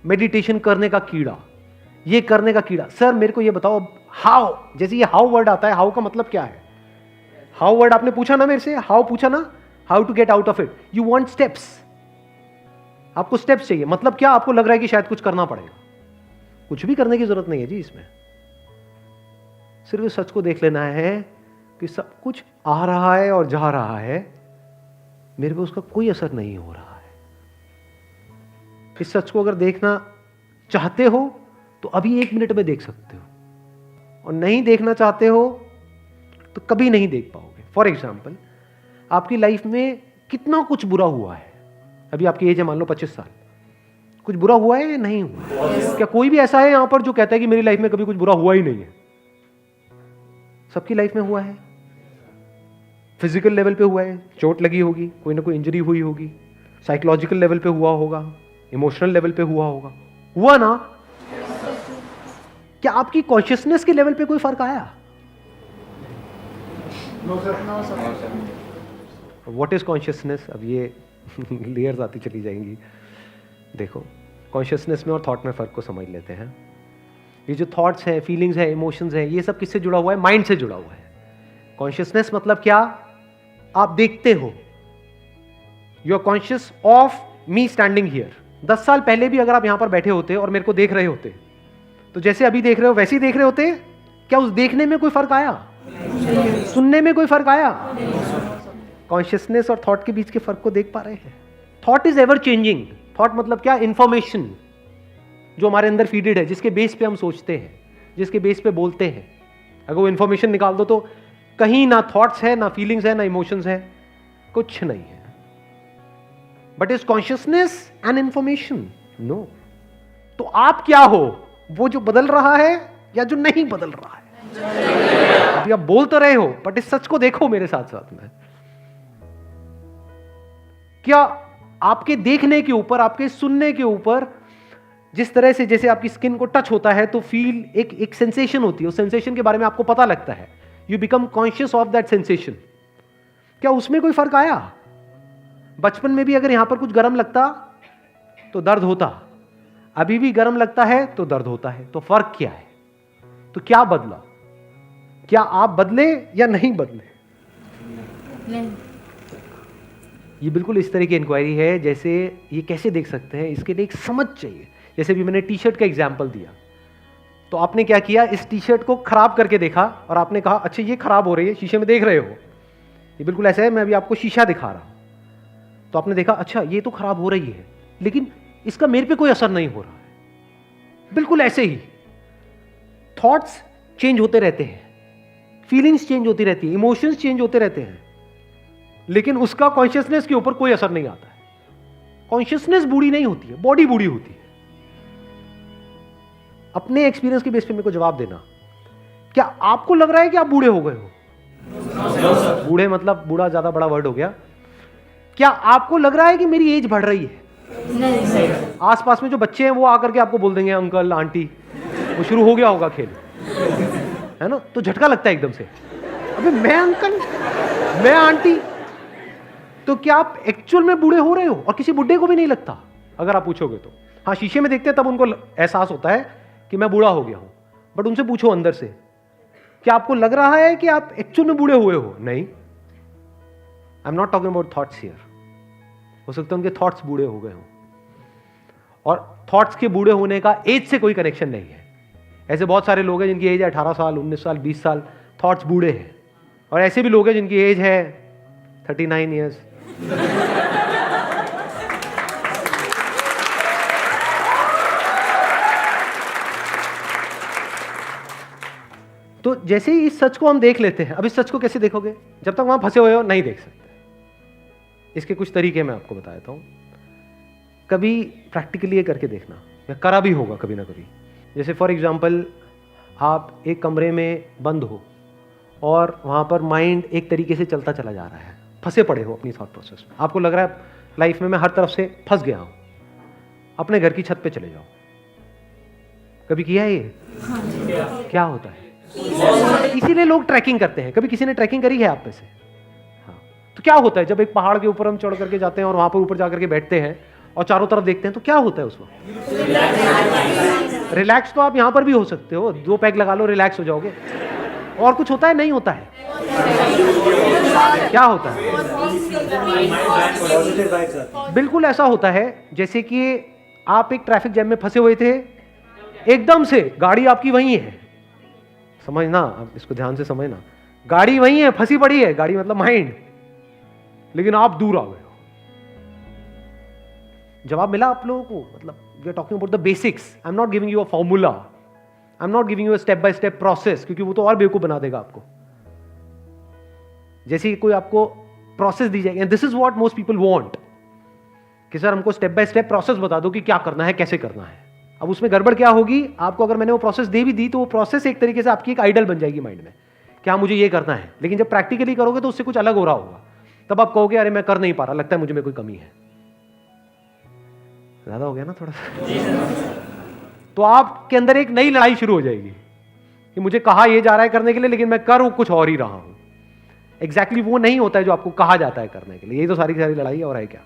मेडिटेशन करने का कीड़ा, ये करने का कीड़ा। सर मेरे को ये बताओ हाउ, जैसे ये हाउ वर्ड आता है, हाउ का मतलब क्या है? हाउ वर्ड आपने पूछा ना मेरे से, हाउ पूछा ना, how to get out of it. You want steps, आपको स्टेप्स चाहिए। मतलब क्या? आपको लग रहा है कि शायद कुछ करना पड़ेगा। कुछ भी करने की जरूरत नहीं है जी इसमें। सिर्फ इस सच को देख लेना है कि सब कुछ आ रहा है और जा रहा है, मेरे पे उसका कोई असर नहीं हो रहा है। इस सच को अगर देखना चाहते हो तो अभी 1 मिनट में देख सकते हो, और नहीं देखना चाहते हो तो कभी नहीं देख पाओगे। फॉर एग्जाम्पल, आपकी लाइफ में कितना कुछ बुरा हुआ है। अभी आपकी एज है मान लो 25 साल, कुछ बुरा हुआ है या नहीं हुआ? क्या कोई भी ऐसा है यहां पर जो कहता है कि मेरी लाइफ में कभी कुछ बुरा हुआ ही नहीं है? सबकी लाइफ में हुआ है। फिजिकल लेवल पे हुआ है, चोट लगी होगी, कोई ना कोई इंजरी हुई होगी, साइकोलॉजिकल लेवल पे हुआ होगा, इमोशनल लेवल पे हुआ होगा। हुआ ना? क्या आपकी कॉन्शियसनेस के लेवल पे कोई फर्क आया? What is consciousness? अब ये लेयर्स आती चली जाएंगी। देखो, कॉन्शियसनेस में और थॉट में फर्क को समझ लेते हैं। ये जो थॉट्स हैं, फीलिंग्स हैं, इमोशंस हैं, ये सब किससे जुड़ा हुआ है? माइंड से जुड़ा हुआ है। कॉन्शियसनेस मतलब क्या? आप देखते हो, you are conscious of me standing here. 10 साल पहले भी अगर आप यहां पर बैठे होते और मेरे को देख रहे होते, तो जैसे अभी देख रहे हो वैसे ही देख रहे होते। क्या उस देखने में कोई फर्क आया? सुनने में कोई फर्क आया? कॉन्शियसनेस और थॉट के बीच के फर्क को देख पा रहे हैं? Thought is ever changing. Thought मतलब क्या? इंफॉर्मेशन जो हमारे अंदर फीडेड है, जिसके बेस पे हम सोचते हैं, जिसके बेस पे बोलते हैं। अगर वो इंफॉर्मेशन निकाल दो तो कहीं ना थॉट्स है, ना फीलिंग्स है, ना इमोशंस है, कुछ नहीं है। But is consciousness an information? No. तो आप क्या हो? वो जो बदल रहा है या जो नहीं बदल रहा है? अभी आप बोल तो रहे हो, बट इस सच को देखो मेरे साथ साथ में। क्या आपके देखने के ऊपर, आपके सुनने के ऊपर, जिस तरह से जैसे आपकी स्किन को टच होता है तो फील एक सेंसेशन होती है, उस सेंसेशन के बारे में आपको पता लगता है, you become conscious of that sensation. क्या उसमें कोई फर्क आया? बचपन में भी अगर यहां पर कुछ गर्म लगता तो दर्द होता, अभी भी गर्म लगता है तो दर्द होता है। तो फर्क क्या है? तो क्या बदला? क्या आप बदले या नहीं बदले? नहीं। ये बिल्कुल इस तरह की इंक्वायरी है जैसे ये कैसे देख सकते हैं, इसके लिए एक समझ चाहिए। जैसे भी मैंने टी शर्ट का एग्जाम्पल दिया, तो आपने क्या किया? इस टी शर्ट को खराब करके देखा और आपने कहा अच्छा ये खराब हो रही है, शीशे में देख रहे हो। ये बिल्कुल ऐसा है, मैं अभी आपको शीशा दिखा रहा हूं, तो आपने देखा अच्छा ये तो खराब हो रही है, लेकिन इसका मेरे पे कोई असर नहीं हो रहा है। बिल्कुल ऐसे ही थॉट्स चेंज होते रहते हैं, फीलिंग्स चेंज होती रहती है, इमोशंस चेंज होते रहते हैं, लेकिन उसका कॉन्शियसनेस के ऊपर कोई असर नहीं आता है। कॉन्शियसनेस बूढ़ी नहीं होती है, बॉडी बूढ़ी होती है। अपने एक्सपीरियंस के बेस पे मेरे को जवाब देना। क्या आपको लग रहा है कि आप बूढ़े हो गए हो? बूढ़े मतलब बूढ़ा ज्यादा बड़ा वर्ड हो गया। क्या आपको लग रहा है कि मेरी एज बढ़ रही है? नहीं। आसपास में जो बच्चे हैं वो आकर के आपको बोल देंगे अंकल आंटी, वो शुरू हो गया होगा खेल, है ना? तो झटका लगता है एकदम से, अबे मैं अंकल, मैं आंटी। तो क्या आप एक्चुअल में बूढ़े हो रहे हो? और किसी बुढ़े को भी नहीं लगता अगर आप पूछोगे तो। हाँ, शीशे में देखते हैं तब उनको एहसास होता है कि मैं बूढ़ा हो गया हूं, बट उनसे पूछो अंदर से, क्या आपको लग रहा है कि आप एक्चुअल में बूढ़े हुए हो? नहीं। आई am not talking about thoughts here. हो सकता है उनके थॉट्स बूढ़े हो गए हों, और थॉट्स के बूढ़े होने का एज से कोई कनेक्शन नहीं है। ऐसे बहुत सारे लोग हैं जिनकी एज है 18 साल, 19 साल, 20 साल, थॉट्स बूढ़े हैं। और ऐसे भी लोग हैं जिनकी एज है 39 ईयर्स। तो जैसे ही इस सच को हम देख लेते हैं, अब इस सच को कैसे देखोगे? जब तक वहां फंसे हुए हो नहीं देख सकते। इसके कुछ तरीके मैं आपको बताता हूं। कभी प्रैक्टिकली ये करके देखना, या करा भी होगा कभी ना कभी। जैसे फॉर एग्जांपल, आप एक कमरे में बंद हो और वहां पर माइंड एक तरीके से चलता चला जा रहा है, फंसे पड़े हो अपनी थॉट प्रोसेस में। आपको लग रहा है लाइफ में मैं हर तरफ से फंस गया हूं। अपने घर की छत पे चले जाओ। कभी किया है ये? क्या होता है? इसीलिए लोग ट्रैकिंग करते हैं। कभी किसी ने ट्रैकिंग करी है आप में से? हाँ। तो क्या होता है जब एक पहाड़ के ऊपर हम चढ़ करके जाते हैं और वहां पर ऊपर जाकर के बैठते हैं और चारों तरफ देखते हैं, तो क्या होता है उस वक्त? रिलैक्स तो आप यहां पर भी हो सकते हो, 2 पैग लगा लो, रिलैक्स हो जाओगे। और कुछ होता है? नहीं होता है। क्या होता है? बिल्कुल ऐसा होता है जैसे कि आप एक ट्रैफिक जैम में फंसे हुए थे, एकदम से गाड़ी आपकी वहीं है। समझना, आप इसको ध्यान से समझना। गाड़ी वहीं है, फंसी पड़ी है, गाड़ी मतलब माइंड, लेकिन आप दूर आ गए हो। जवाब मिला आप लोगों को? मतलब we are talking about the basics. I am not giving you a formula, I am not giving you a step by step process, क्योंकि वो तो और बेवकूफ बना देगा आपको। जैसे कोई आपको प्रोसेस दी जाएगी, this is what most people want, कि सर हमको स्टेप बाय स्टेप प्रोसेस बता दो कि क्या करना है, कैसे करना है। अब उसमें गड़बड़ क्या होगी? आपको अगर मैंने वो प्रोसेस दे भी दी तो वो प्रोसेस एक तरीके से आपकी एक आइडल बन जाएगी माइंड में, क्या मुझे ये करना है। लेकिन जब प्रैक्टिकली करोगे तो उससे कुछ अलग हो रहा होगा। तब आप कहोगे अरे मैं कर नहीं पा रहा, लगता है मुझे में कोई कमी है। ज्यादा हो गया ना थोड़ा सा? तो आपके अंदर एक नई लड़ाई शुरू हो जाएगी कि मुझे कहा यह जा रहा है करने के लिए, लेकिन मैं कर कुछ और ही रहा हूं। एग्जैक्टली वो नहीं होता है जो आपको कहा जाता है करने के लिए। ये तो सारी की सारी लड़ाई और है क्या?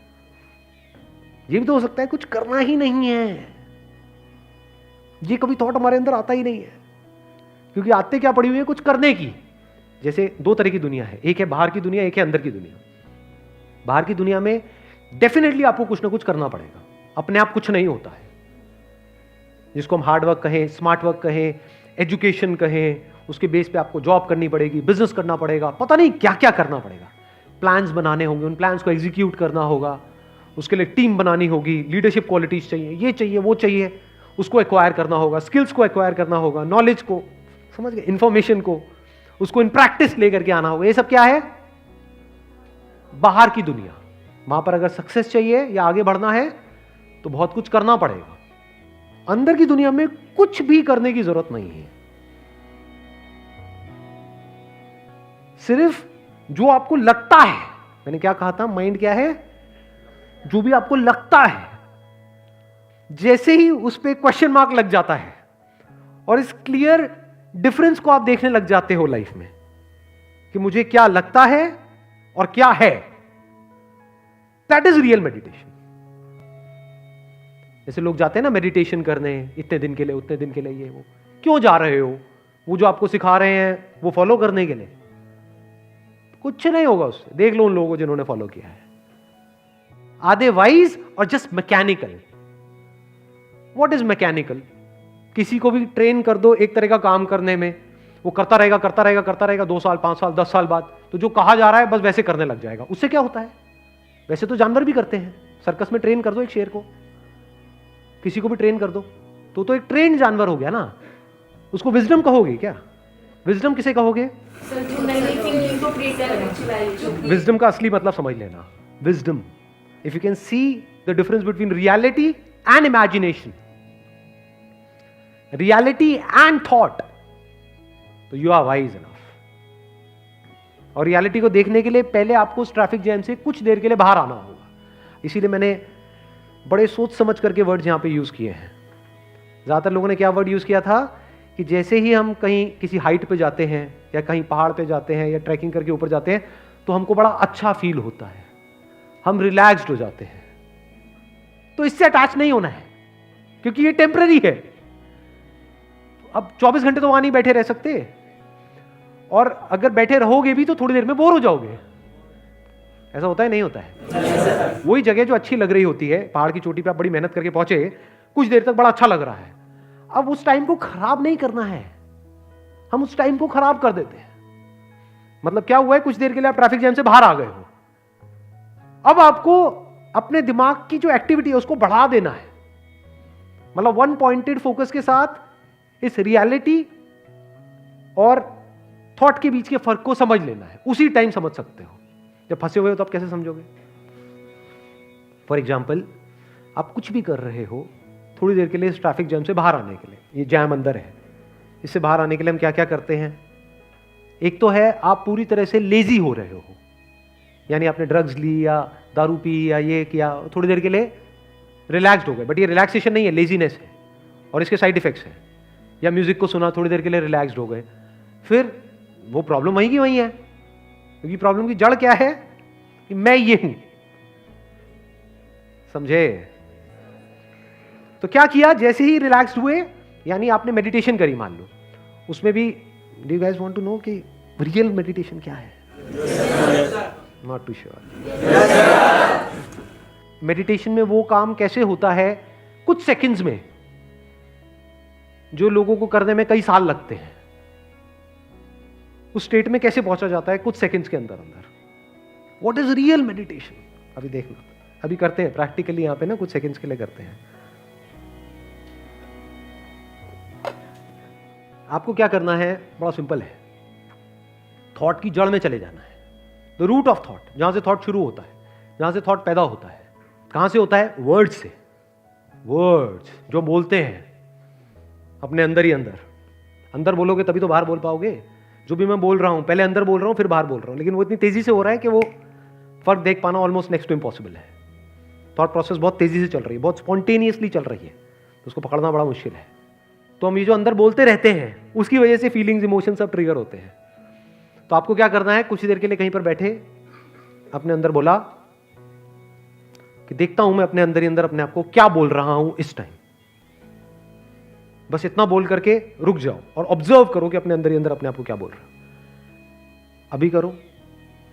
ये भी तो हो सकता है कुछ करना ही नहीं है। ये कभी थॉट हमारे अंदर आता ही नहीं है, क्योंकि आते क्या पड़ी हुई है कुछ करने की। जैसे 2 तरह की दुनिया है, एक है बाहर की दुनिया, एक है अंदर की दुनिया। बाहर की दुनिया में डेफिनेटली आपको कुछ ना कुछ करना पड़ेगा, अपने आप कुछ नहीं होता है। जिसको हम हार्ड वर्क कहें, स्मार्ट वर्क कहें, एजुकेशन कहें, उसके बेस पे आपको जॉब करनी पड़ेगी, बिजनेस करना पड़ेगा, पता नहीं क्या क्या करना पड़ेगा। प्लान्स बनाने होंगे, उन प्लान्स को एग्जीक्यूट करना होगा, उसके लिए टीम बनानी होगी, लीडरशिप क्वालिटीज चाहिए, ये चाहिए वो चाहिए, उसको एक्वायर करना होगा, स्किल्स को एक्वायर करना होगा, नॉलेज को, समझ गए, इंफॉर्मेशन को, उसको इन प्रैक्टिस लेकर के आना होगा। ये सब क्या है? बाहर की दुनिया। वहां पर अगर सक्सेस चाहिए या आगे बढ़ना है तो बहुत कुछ करना पड़ेगा। अंदर की दुनिया में कुछ भी करने की जरूरत नहीं है। सिर्फ जो आपको लगता है, मैंने क्या कहा था, माइंड क्या है? जो भी आपको लगता है, जैसे ही उस पर क्वेश्चन मार्क लग जाता है और इस क्लियर डिफरेंस को आप देखने लग जाते हो लाइफ में कि मुझे क्या लगता है और क्या है, दैट इज रियल मेडिटेशन। जैसे लोग जाते हैं ना मेडिटेशन करने, इतने दिन के लिए, उतने दिन के लिए, ये वो क्यों जा रहे हो? वो जो आपको सिखा रहे हैं वो फॉलो करने के लिए? कुछ नहीं होगा उससे। देख लो उन लोगों को जिन्होंने फॉलो किया है, आधे वाइज और just mechanical. What is mechanical? किसी को भी ट्रेन कर दो एक तरह का काम करने में, वो करता रहेगा करता रहेगा करता रहेगा, 2 साल 5 साल 10 साल बाद तो जो कहा जा रहा है बस वैसे करने लग जाएगा। उससे क्या होता है? वैसे तो जानवर भी करते हैं। सर्कस में ट्रेन कर दो एक शेर को, किसी को भी ट्रेन कर दो तो एक ट्रेन जानवर हो गया ना। उसको विजडम कहोगे क्या? विजडम किसे कहोगे? विजडम का असली मतलब समझ लेना। Wisdom, if you can see the difference between reality and imagination, reality and thought, तो यू आर वाइज इनफ। और रियलिटी को देखने के लिए पहले आपको उस ट्रैफिक जैम से कुछ देर के लिए बाहर आना होगा। इसीलिए मैंने बड़े सोच समझ करके वर्ड्स यहां पे यूज किए हैं। ज्यादातर लोगों ने क्या वर्ड यूज किया था कि जैसे ही हम कहीं किसी हाइट पे जाते हैं या कहीं पहाड़ पे जाते हैं या ट्रैकिंग करके ऊपर जाते हैं तो हमको बड़ा अच्छा फील होता है, हम रिलैक्स्ड हो जाते हैं। तो इससे अटैच नहीं होना है क्योंकि ये टेम्पररी है। अब 24 घंटे तो वहां नहीं बैठे रह सकते, और अगर बैठे रहोगे भी तो थोड़ी देर में बोर हो जाओगे। ऐसा होता है नहीं होता है? वही जगह जो अच्छी लग रही होती है, पहाड़ की चोटी पे आप बड़ी मेहनत करके पहुंचे, कुछ देर तक बड़ा अच्छा लग रहा है, अब उस टाइम को खराब नहीं करना है, हम उस टाइम को खराब कर देते हैं। मतलब क्या हुआ है, कुछ देर के लिए आप ट्रैफिक जैम से बाहर आ गए हो, अब आपको अपने दिमाग की जो एक्टिविटी है उसको बढ़ा देना है। मतलब वन पॉइंटेड फोकस के साथ इस रियलिटी और थॉट के बीच के फर्क को समझ लेना है। उसी टाइम समझ सकते हो। जब फंसे हुए हो तो आप कैसे समझोगे? फॉर एग्जाम्पल, आप कुछ भी कर रहे हो, थोड़ी देर के लिए इस ट्रैफिक जैम से बाहर आने के लिए, ये जैम अंदर है, इससे बाहर आने के लिए हम क्या क्या करते हैं? एक तो है आप पूरी तरह से लेजी हो रहे हो, यानी आपने ड्रग्स ली या दारू पी या ये किया, थोड़ी देर के लिए रिलैक्स्ड हो गए, बट ये रिलैक्सेशन नहीं है, लेजीनेस है और इसके साइड इफेक्ट्स हैं। या म्यूजिक को सुना, थोड़ी देर के लिए रिलैक्स्ड हो गए, फिर वो प्रॉब्लम वहीं की वहीं है, क्योंकि प्रॉब्लम की जड़ क्या है कि मैं ये हूं। समझे? तो क्या किया, जैसे ही रिलैक्स्ड हुए, यानी आपने मेडिटेशन करी मान लो, उसमें भी do you guys want to know कि रियल मेडिटेशन क्या है? Not to sure. मेडिटेशन में वो काम कैसे होता है कुछ सेकंड्स में, जो लोगों को करने में कई साल लगते हैं, उस स्टेट में कैसे पहुंचा जाता है कुछ सेकंड्स के अंदर अंदर। What is real meditation? अभी देखना, अभी करते हैं प्रैक्टिकली यहां पे ना, कुछ सेकंड्स के लिए करते हैं। आपको क्या करना है, बड़ा सिंपल है, थॉट की जड़ में चले जाना है। द रूट ऑफ थॉट, जहां से थॉट शुरू होता है, जहां से थॉट पैदा होता है। कहां से होता है? वर्ड्स से। वर्ड्स जो बोलते हैं अपने अंदर ही अंदर, अंदर बोलोगे तभी तो बाहर बोल पाओगे। जो भी मैं बोल रहा हूं, पहले अंदर बोल रहा हूं फिर बाहर बोल रहा हूं, लेकिन वो इतनी तेजी से हो रहा है कि वो फर्क देख पाना ऑलमोस्ट नेक्स्ट टू इम्पॉसिबल है। थॉट प्रोसेस बहुत तेजी से चल रही है, बहुत स्पॉन्टेनियसली चल रही है, तो उसको पकड़ना बड़ा मुश्किल है। तो हम ये जो अंदर बोलते रहते हैं उसकी वजह से फीलिंग्स, इमोशंस सब ट्रिगर होते हैं। तो आपको क्या करना है, कुछ देर के लिए कहीं पर बैठे, अपने अंदर बोला कि देखता हूं मैं अपने अंदर ही अंदर अपने आप को क्या बोल रहा हूं इस टाइम। बस इतना बोल करके रुक जाओ और ऑब्जर्व करो कि अपने अंदर ही अंदर अपने आप को क्या बोल रहा है। अभी करो,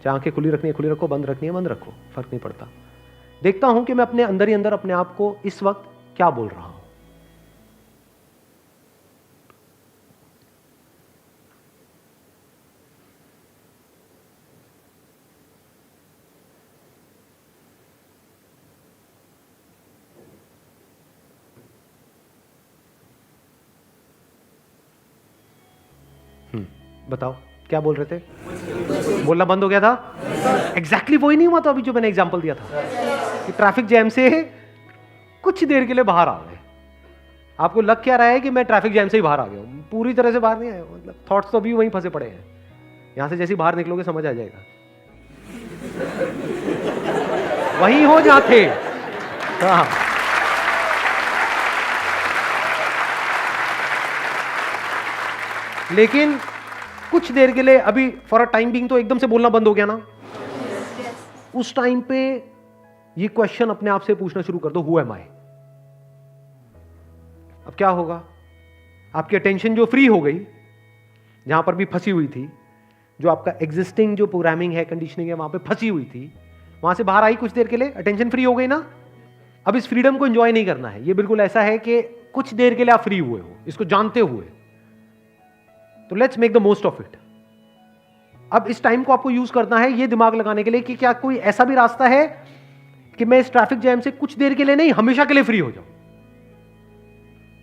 चाहे आंखें खुली रखनी है खुली रखो, बंद रखनी है बंद रखो, फर्क नहीं पड़ता। देखता हूं कि मैं अपने अंदर ही अंदर अपने आप को इस वक्त क्या बोल रहा हूं। बताओ क्या बोल रहे थे? बोलना बंद हो गया था? एग्जैक्टली वही नहीं हुआ तो अभी जो मैंने एग्जांपल दिया था कि ट्रैफिक जैम से कुछ देर के लिए बाहर आ गए। आपको लग क्या रहा है कि मैं ट्रैफिक जैम से ही बाहर आ गया हूं? पूरी तरह से बाहर नहीं आया, मतलब थॉट्स तो अभी वहीं फंसे पड़े हैं। यहां से जैसे बाहर निकलोगे समझ आ जाएगा, वहीं हो जहां थे। हाँ, लेकिन कुछ देर के लिए, अभी फॉर अ टाइम बीइंग तो एकदम से बोलना बंद हो गया ना। उस टाइम पे ये क्वेश्चन अपने आप से पूछना शुरू कर दो, हु एम आई। अब क्या होगा, आपकी अटेंशन जो फ्री हो गई, जहां पर भी फंसी हुई थी, जो आपका एग्जिस्टिंग जो प्रोग्रामिंग है, कंडीशनिंग है, वहां पे फंसी हुई थी, वहां से बाहर आई कुछ देर के लिए, अटेंशन फ्री हो गई ना। अब इस फ्रीडम को एंजॉय नहीं करना है, ये बिल्कुल ऐसा है कि कुछ देर के लिए आप फ्री हुए हो, इसको जानते हुए, तो let's make the most of it. अब इस टाइम को आपको यूज करना है ये दिमाग लगाने के लिए कि क्या कोई ऐसा भी रास्ता है कि मैं इस ट्रैफिक जैम से कुछ देर के लिए नहीं, हमेशा के लिए फ्री हो जाऊं।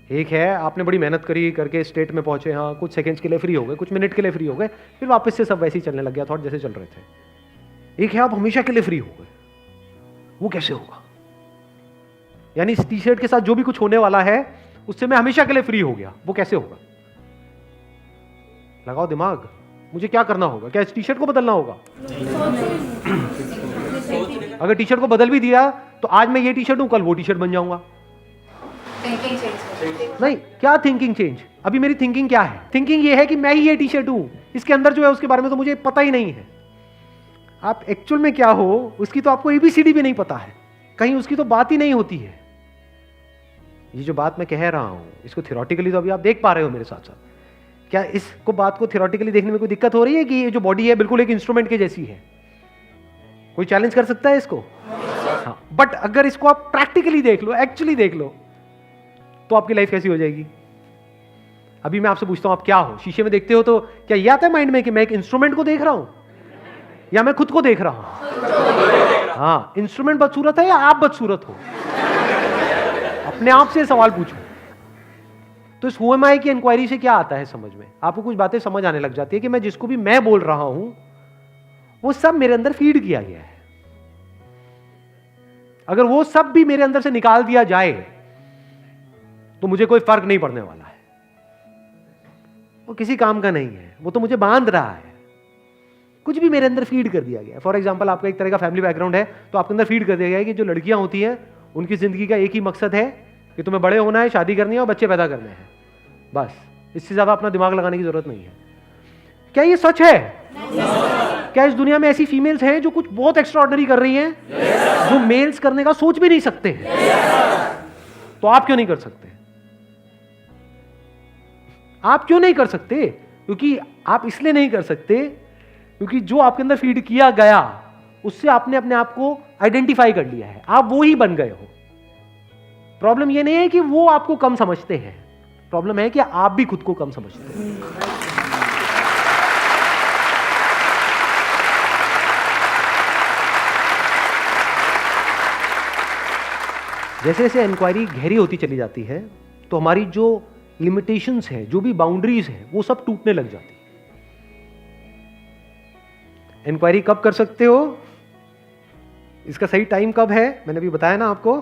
एक है आपने बड़ी मेहनत करी करके स्टेट में पहुंचे, हाँ कुछ सेकंड्स के लिए फ्री हो गए, कुछ मिनट के लिए फ्री हो गए, फिर वापस से सब वैसे ही चलने लग गया, थॉट जैसे चल रहे थे। एक है आप हमेशा के लिए फ्री हो गए, वो कैसे होगा? यानी इस टी शर्ट के साथ जो भी कुछ होने वाला है उससे मैं हमेशा के लिए फ्री हो गया, वो कैसे होगा? लगाओ दिमाग, मुझे क्या करना होगा? क्या इस टी शर्ट को बदलना होगा? अगर टी शर्ट को बदल भी दिया तो आज मैं ये टी शर्ट हूं, कल वो टी शर्ट बन जाऊंगा। थिंकिंग चेंज नहीं, क्या थिंकिंग चेंज? अभी मेरी थिंकिंग क्या है? थिंकिंग ये है कि मैं ही ये टी शर्ट हूं, इसके अंदर जो है उसके बारे में तो मुझे पता ही नहीं है। आप एक्चुअल में क्या हो उसकी तो आपको एबीसीडी भी नहीं पता है, कहीं उसकी तो बात ही नहीं होती है। ये जो बात मैं कह रहा हूं इसको थियोरेटिकली तो अभी आप देख पा रहे हो मेरे साथ साथ। क्या इसको बात को थियोरेटिकली देखने में कोई दिक्कत हो रही है कि ये जो बॉडी है बिल्कुल एक इंस्ट्रूमेंट के जैसी है? कोई चैलेंज कर सकता है इसको? हाँ, बट अगर इसको आप प्रैक्टिकली देख लो, एक्चुअली देख लो, तो आपकी लाइफ कैसी हो जाएगी? अभी मैं आपसे पूछता हूं, आप क्या हो? शीशे में देखते हो तो क्या ये आता है माइंड में कि मैं एक इंस्ट्रूमेंट को देख रहा हूं या मैं खुद को देख रहा हूं? हाँ, इंस्ट्रूमेंट बदसूरत है या आप बदसूरत हो? अपने आप से सवाल पूछो। तो इस हु एम आई की इंक्वायरी से क्या आता है समझ में? आपको कुछ बातें समझ आने लग जाती है कि मैं जिसको भी मैं बोल रहा हूं वो सब मेरे अंदर फीड किया गया है। अगर वो सब भी मेरे अंदर से निकाल दिया जाए तो मुझे कोई फर्क नहीं पड़ने वाला है, वो किसी काम का नहीं है, वो तो मुझे बांध रहा है। कुछ भी मेरे अंदर फीड कर दिया गया है। फॉर एग्जाम्पल, आपका एक तरह का फैमिली बैकग्राउंड है तो आपके अंदर फीड कर दिया गया है कि जो लड़कियां होती हैं उनकी जिंदगी का एक ही मकसद है कि तुम्हें बड़े होना है, शादी करनी है और बच्चे पैदा करने हैं, बस। इससे ज्यादा अपना दिमाग लगाने की जरूरत नहीं है। क्या ये सच है? क्या इस दुनिया में ऐसी फीमेल्स हैं जो कुछ बहुत एक्स्ट्राऑर्डिनरी कर रही हैं, जो मेल्स करने का सोच भी नहीं सकते हैं? तो आप क्यों नहीं कर सकते? आप क्यों नहीं कर सकते? क्योंकि आप इसलिए नहीं कर सकते क्योंकि जो आपके अंदर फीड किया गया उससे आपने अपने आप को आइडेंटिफाई कर लिया है, आप वो ही बन गए हो। प्रॉब्लम ये नहीं है कि वो आपको कम समझते हैं, प्रॉब्लम है कि आप भी खुद को कम समझते हैं। जैसे जैसे इंक्वायरी गहरी होती चली जाती है तो हमारी जो लिमिटेशंस हैं, जो भी बाउंड्रीज हैं, वो सब टूटने लग जाती है। इंक्वायरी कब कर सकते हो, इसका सही टाइम कब है, मैंने भी बताया ना आपको।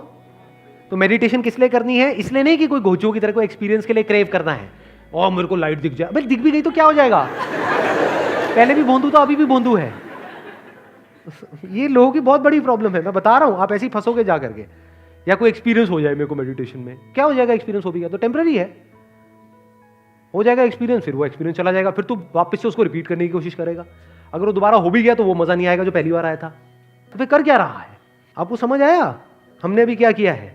तो मेडिटेशन किस लिए करनी है? इसलिए नहीं कि कोई घोचो की तरह को एक्सपीरियंस के लिए क्रेव करना है और मेरे को लाइट दिख जाए। भाई दिख भी गई तो क्या हो जाएगा? पहले भी भोंदू तो अभी भी भोंदू है। ये लोगों की बहुत बड़ी प्रॉब्लम है, मैं बता रहा हूं। आप ऐसे ही फंसोगे जा करके, या कोई एक्सपीरियंस हो जाए मेरे को मेडिटेशन में। क्या हो जाएगा? एक्सपीरियंस हो भी गया तो टेम्पररी है, हो जाएगा एक्सपीरियंस, फिर वो एक्सपीरियंस चला जाएगा, फिर तू वापस से उसको रिपीट करने की कोशिश करेगा। अगर वो दोबारा हो भी गया तो वो मजा नहीं आएगा जो पहली बार आया था। तो फिर कर क्या रहा है? आपको समझ आया? हमने अभी क्या किया है,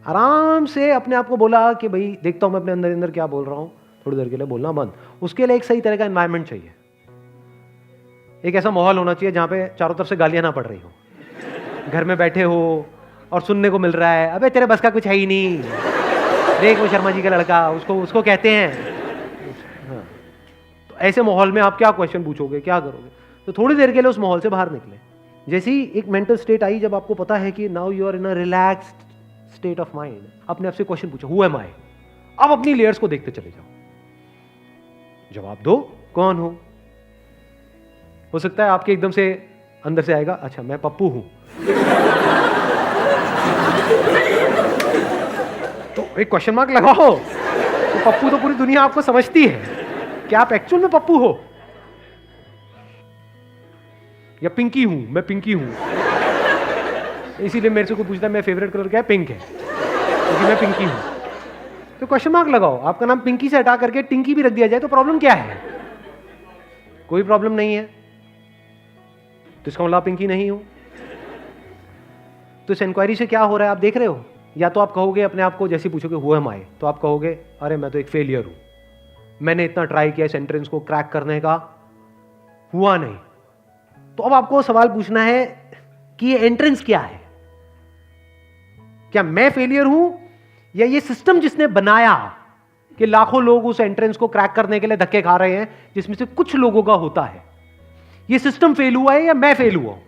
आराम से अपने आप को बोला कि भाई देखता हूं मैं अपने अंदर अंदर क्या बोल रहा हूं, थोड़ी देर के लिए बोलना बंद। उसके लिए एक सही तरह का एनवायरनमेंट चाहिए, एक ऐसा माहौल होना चाहिए जहां पे चारों तरफ से गालियां ना पड़ रही हो। घर में बैठे हो और सुनने को मिल रहा है, अबे तेरे बस का कुछ है ही नहीं, देख वो शर्मा जी का लड़का, उसको कहते हैं। हाँ। तो ऐसे माहौल में आप क्या क्वेश्चन पूछोगे, क्या करोगे? तो थोड़ी देर के लिए उस माहौल से बाहर निकले। जैसे ही एक मेंटल स्टेट आई, जब आपको पता है कि now you are in a relaxed state of mind, अपने आप से क्वेश्चन पूछो, हु एम आई? अब अपनी लेयर्स को देखते चले जाओ, जवाब दो, कौन हो सकता है आपके एकदम से अंदर से आएगा, अच्छा मैं पप्पू हूं। तो एक क्वेश्चन मार्क लगाओ। तो पप्पू तो पूरी दुनिया आपको समझती है, क्या आप एक्चुअल में पप्पू हो? या पिंकी हूं, मैं पिंकी हूं, इसीलिए मेरे से कोई पूछता है मेरा फेवरेट कलर क्या है, पिंक है, क्योंकि मैं पिंकी हूं। तो क्वेश्चन मार्क लगाओ। आपका नाम पिंकी से हटा करके टिंकी भी रख दिया जाए तो प्रॉब्लम क्या है? कोई प्रॉब्लम नहीं है। तो इसका मतलब पिंकी नहीं हो। तो इस इंक्वायरी से क्या हो रहा है आप देख रहे हो? या तो आप कहोगे अपने आप को, जैसे पूछोगे हु एम आई, तो आप कहोगे अरे मैं तो एक फेलियर हूं, मैंने इतना ट्राई किया इस एंट्रेंस को क्रैक करने का, हुआ नहीं। तो अब आपको सवाल पूछना है कि ये एंट्रेंस क्या है? क्या मैं फेलियर हूं या ये सिस्टम जिसने बनाया कि लाखों लोग उस एंट्रेंस को क्रैक करने के लिए धक्के खा रहे हैं, जिसमें से कुछ लोगों का होता है, ये सिस्टम फेल हुआ है या मैं फेल हुआ हूं?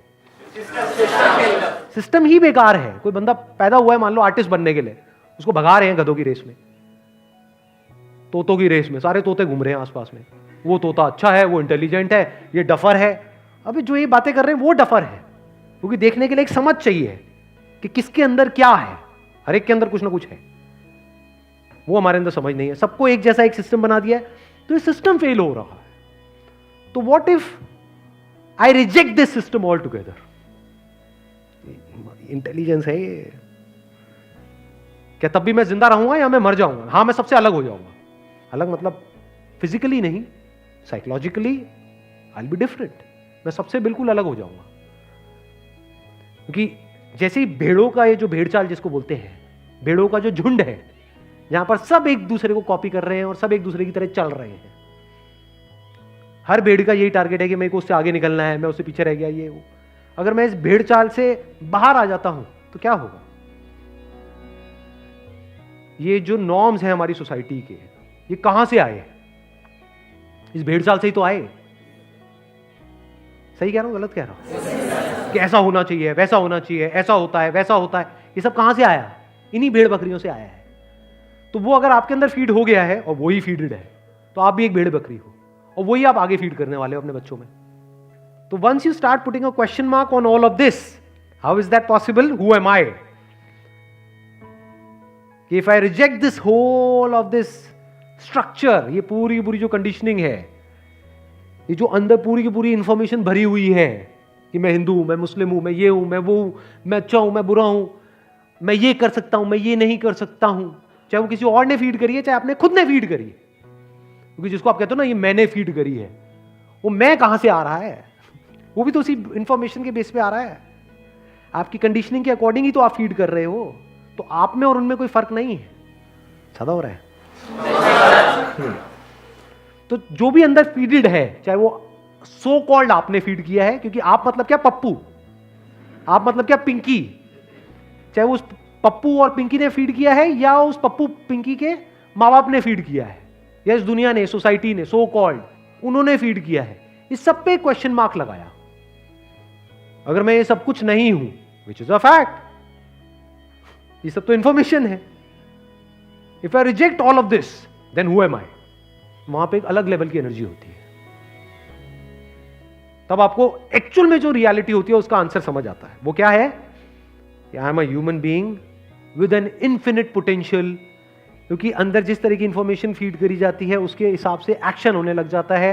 सिस्टम ही बेकार है। कोई बंदा पैदा हुआ है मान लो आर्टिस्ट बनने के लिए, उसको भगा रहे हैं गधों की रेस में, तोतों की रेस में, सारे तोते घूम रहे हैं आसपास में। वो तोता अच्छा है, वो इंटेलिजेंट है, ये डफर है। अभी जो ये बातें कर रहे हैं वो डफर है, क्योंकि देखने के लिए एक समझ चाहिए कि किसके अंदर क्या है। हर एक के अंदर कुछ ना कुछ है। वो हमारे अंदर समझ नहीं है। सबको एक जैसा एक सिस्टम बना दिया है, तो ये सिस्टम फेल हो रहा है। तो what if I reject this system all together? Intelligence है ये। क्या तब भी मैं जिंदा रहूंगा या मैं मर जाऊंगा? हाँ, मैं सबसे अलग हो जाऊंगा। अलग मतलब फिजिकली नहीं, psychologically I will be different. मैं सबसे बिल्कुल अलग हो जाऊंगा। क्योंकि जैसे ही भेड़ों का ये जो भेड़ चाल जिसको बोलते हैं, भेड़ों का जो झुंड है, जहां पर सब एक दूसरे को कॉपी कर रहे हैं और सब एक दूसरे की तरह चल रहे हैं। हर भेड़ का यही टारगेट है कि मेरे को उससे आगे निकलना है, मैं उससे पीछे रह गया, ये वो। अगर मैं इस भेड़ चाल से बाहर आ जाता हूं तो क्या होगा? ये जो नॉर्म्स हैं हमारी सोसाइटी के, ये कहां से आए? इस भेड़ चाल से ही तो आए। सही कह रहा हूं, गलत कह रहा हूं? कि ऐसा होना चाहिए, वैसा होना चाहिए, ऐसा होता है, वैसा होता है, ये सब कहां से आया? इन्हीं भेड़ बकरियों से आया है। तो वो अगर आपके अंदर फीड हो गया है और वही फीडेड है, तो आप भी एक भेड़ बकरी हो और वही आप आगे फीड करने वाले हो अपने बच्चों में। तो once you start putting a question mark on all of this, how is that possible? Who am I? If I reject this whole of this structure, ये पूरी पूरी जो कंडीशनिंग है, ये जो अंदर पूरी की पूरी इंफॉर्मेशन भरी हुई है कि मैं हिंदू हूं, मैं मुस्लिम हूं, मैं ये हूं, मैं वो हूं, मैं अच्छा हूं, मैं बुरा हूं, मैं ये कर सकता हूं, मैं ये नहीं कर सकता हूं, चाहे वो किसी और ने फीड करी है, चाहे आपने खुद ने फीड करी है। क्योंकि जिसको आप कहते हो ना ये मैंने फीड करी है, वो मैं कहां से आ रहा है? वो भी तो उसी इंफॉर्मेशन के बेस पे आ रहा है। आपकी कंडीशनिंग के अकॉर्डिंग ही तो आप फीड कर रहे हो। तो आप में और उनमें कोई फर्क नहीं है। ज्यादा हो रहा है। तो जो भी अंदर फीडेड है, चाहे वो सो कॉल्ड आपने फीड किया है, क्योंकि आप मतलब क्या पप्पू, आप मतलब क्या पिंकी, चाहे वो उस पप्पू और पिंकी ने फीड किया है या उस पप्पू पिंकी के माँ बाप ने फीड किया है या इस दुनिया ने, सोसाइटी ने, सो कॉल्ड उन्होंने फीड किया है, इस सब पे क्वेश्चन मार्क लगाया। अगर मैं ये सब कुछ नहीं हूं, विच इज अ फैक्ट, ये सब तो इंफॉर्मेशन है। If I reject all of this, then who am I? वहां पे एक अलग लेवल की एनर्जी होती है। तब आपको एक्चुअल में जो रियलिटी होती है उसका आंसर समझ आता है। वो क्या है? I am a human being with an infinite potential. क्योंकि अंदर जिस तरह की इंफॉर्मेशन फीड करी जाती है उसके हिसाब से एक्शन होने लग जाता है।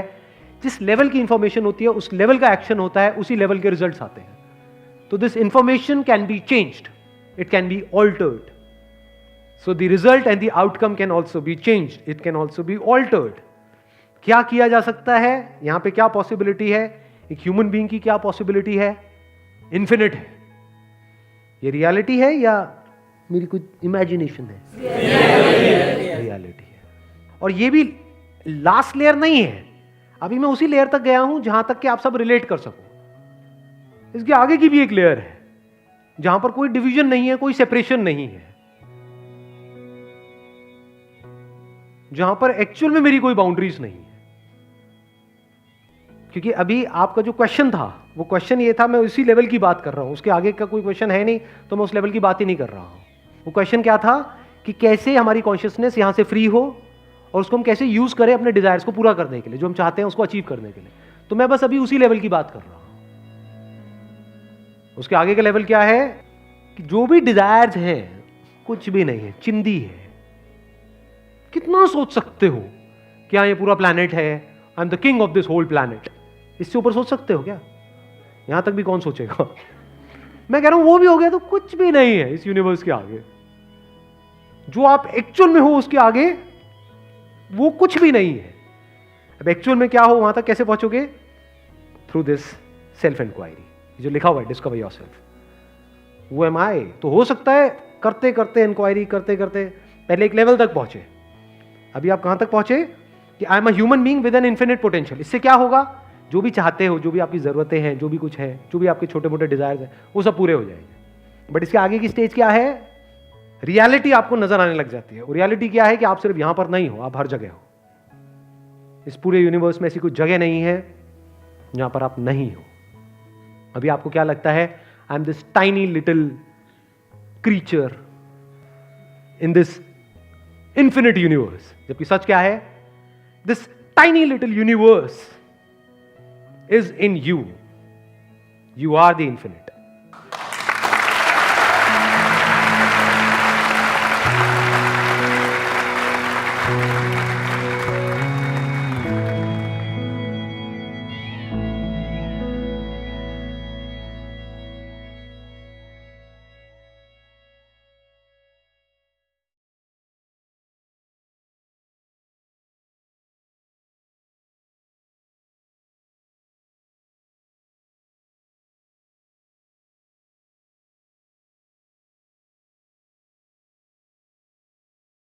जिस लेवल की इंफॉर्मेशन होती है उस लेवल का एक्शन होता है, उसी लेवल के रिजल्ट्स आते हैं। तो this information can be changed, it can be altered. So the result and the outcome can also be changed, it can also be altered. क्या किया जा सकता है? यहां पे क्या पॉसिबिलिटी है? एक ह्यूमन बीइंग की क्या पॉसिबिलिटी है? इन्फिनिट है। ये रियलिटी है या मेरी कुछ इमेजिनेशन है? रियलिटी है। और ये भी लास्ट लेयर नहीं है, अभी मैं उसी लेयर तक गया हूं जहां तक कि आप सब रिलेट कर सको। इसके आगे की भी एक लेयर है जहां पर कोई डिवीजन नहीं है, कोई सेपरेशन नहीं है, जहां पर एक्चुअल में मेरी कोई बाउंड्रीज नहीं है। क्योंकि अभी आपका जो क्वेश्चन था, वो क्वेश्चन ये था, मैं उसी लेवल की बात कर रहा हूं, उसके आगे का कोई क्वेश्चन है नहीं, तो मैं उस लेवल की बात ही नहीं कर रहा हूं। वो क्वेश्चन क्या था कि कैसे हमारी कॉन्शियसनेस यहां से फ्री हो और उसको हम कैसे यूज करें अपने डिजायर्स को पूरा करने के लिए, जो हम चाहते हैं उसको अचीव करने के लिए। तो मैं बस अभी उसी लेवल की बात कर रहा हूं। उसके आगे का लेवल क्या है कि जो भी डिजायर्स हैं कुछ भी नहीं है, चिंदी है। कितना सोच सकते हो क्या ये पूरा प्लैनेट है, I am the king of this whole planet, इससे ऊपर सोच सकते हो क्या? यहां तक भी कौन सोचेगा? मैं कह रहा हूं वो भी हो गया तो कुछ भी नहीं है इस यूनिवर्स के आगे। जो आप एक्चुअल में हो उसके आगे वो कुछ भी नहीं है। अब एक्चुअल में क्या हो वहां तक कैसे पहुंचोगे? थ्रू दिस सेल्फ इंक्वायरी, जो लिखा हुआ है डिस्कवर योरसेल्फ। वो एम आई तो हो सकता है करते करते इंक्वायरी करते करते पहले एक लेवल तक पहुंचे। अभी आप कहां तक पहुंचे कि I am a human being with an infinite potential. इससे क्या होगा? जो भी चाहते हो, जो भी आपकी जरूरतें हैं, जो भी कुछ है, जो भी आपके छोटे मोटे डिजायर्स हैं, वो सब पूरे हो जाएंगे। बट इसके आगे की स्टेज क्या है? रियलिटी आपको नजर आने लग जाती है। और रियलिटी क्या है कि आप सिर्फ यहां पर नहीं हो, आप हर जगह हो। इस पूरे यूनिवर्स में ऐसी कोई जगह नहीं है जहां पर आप नहीं हो। अभी आपको क्या लगता है? I M this tiny little creature in this infinite universe. जबकि सच क्या है? This tiny little universe is in you. You are the infinite.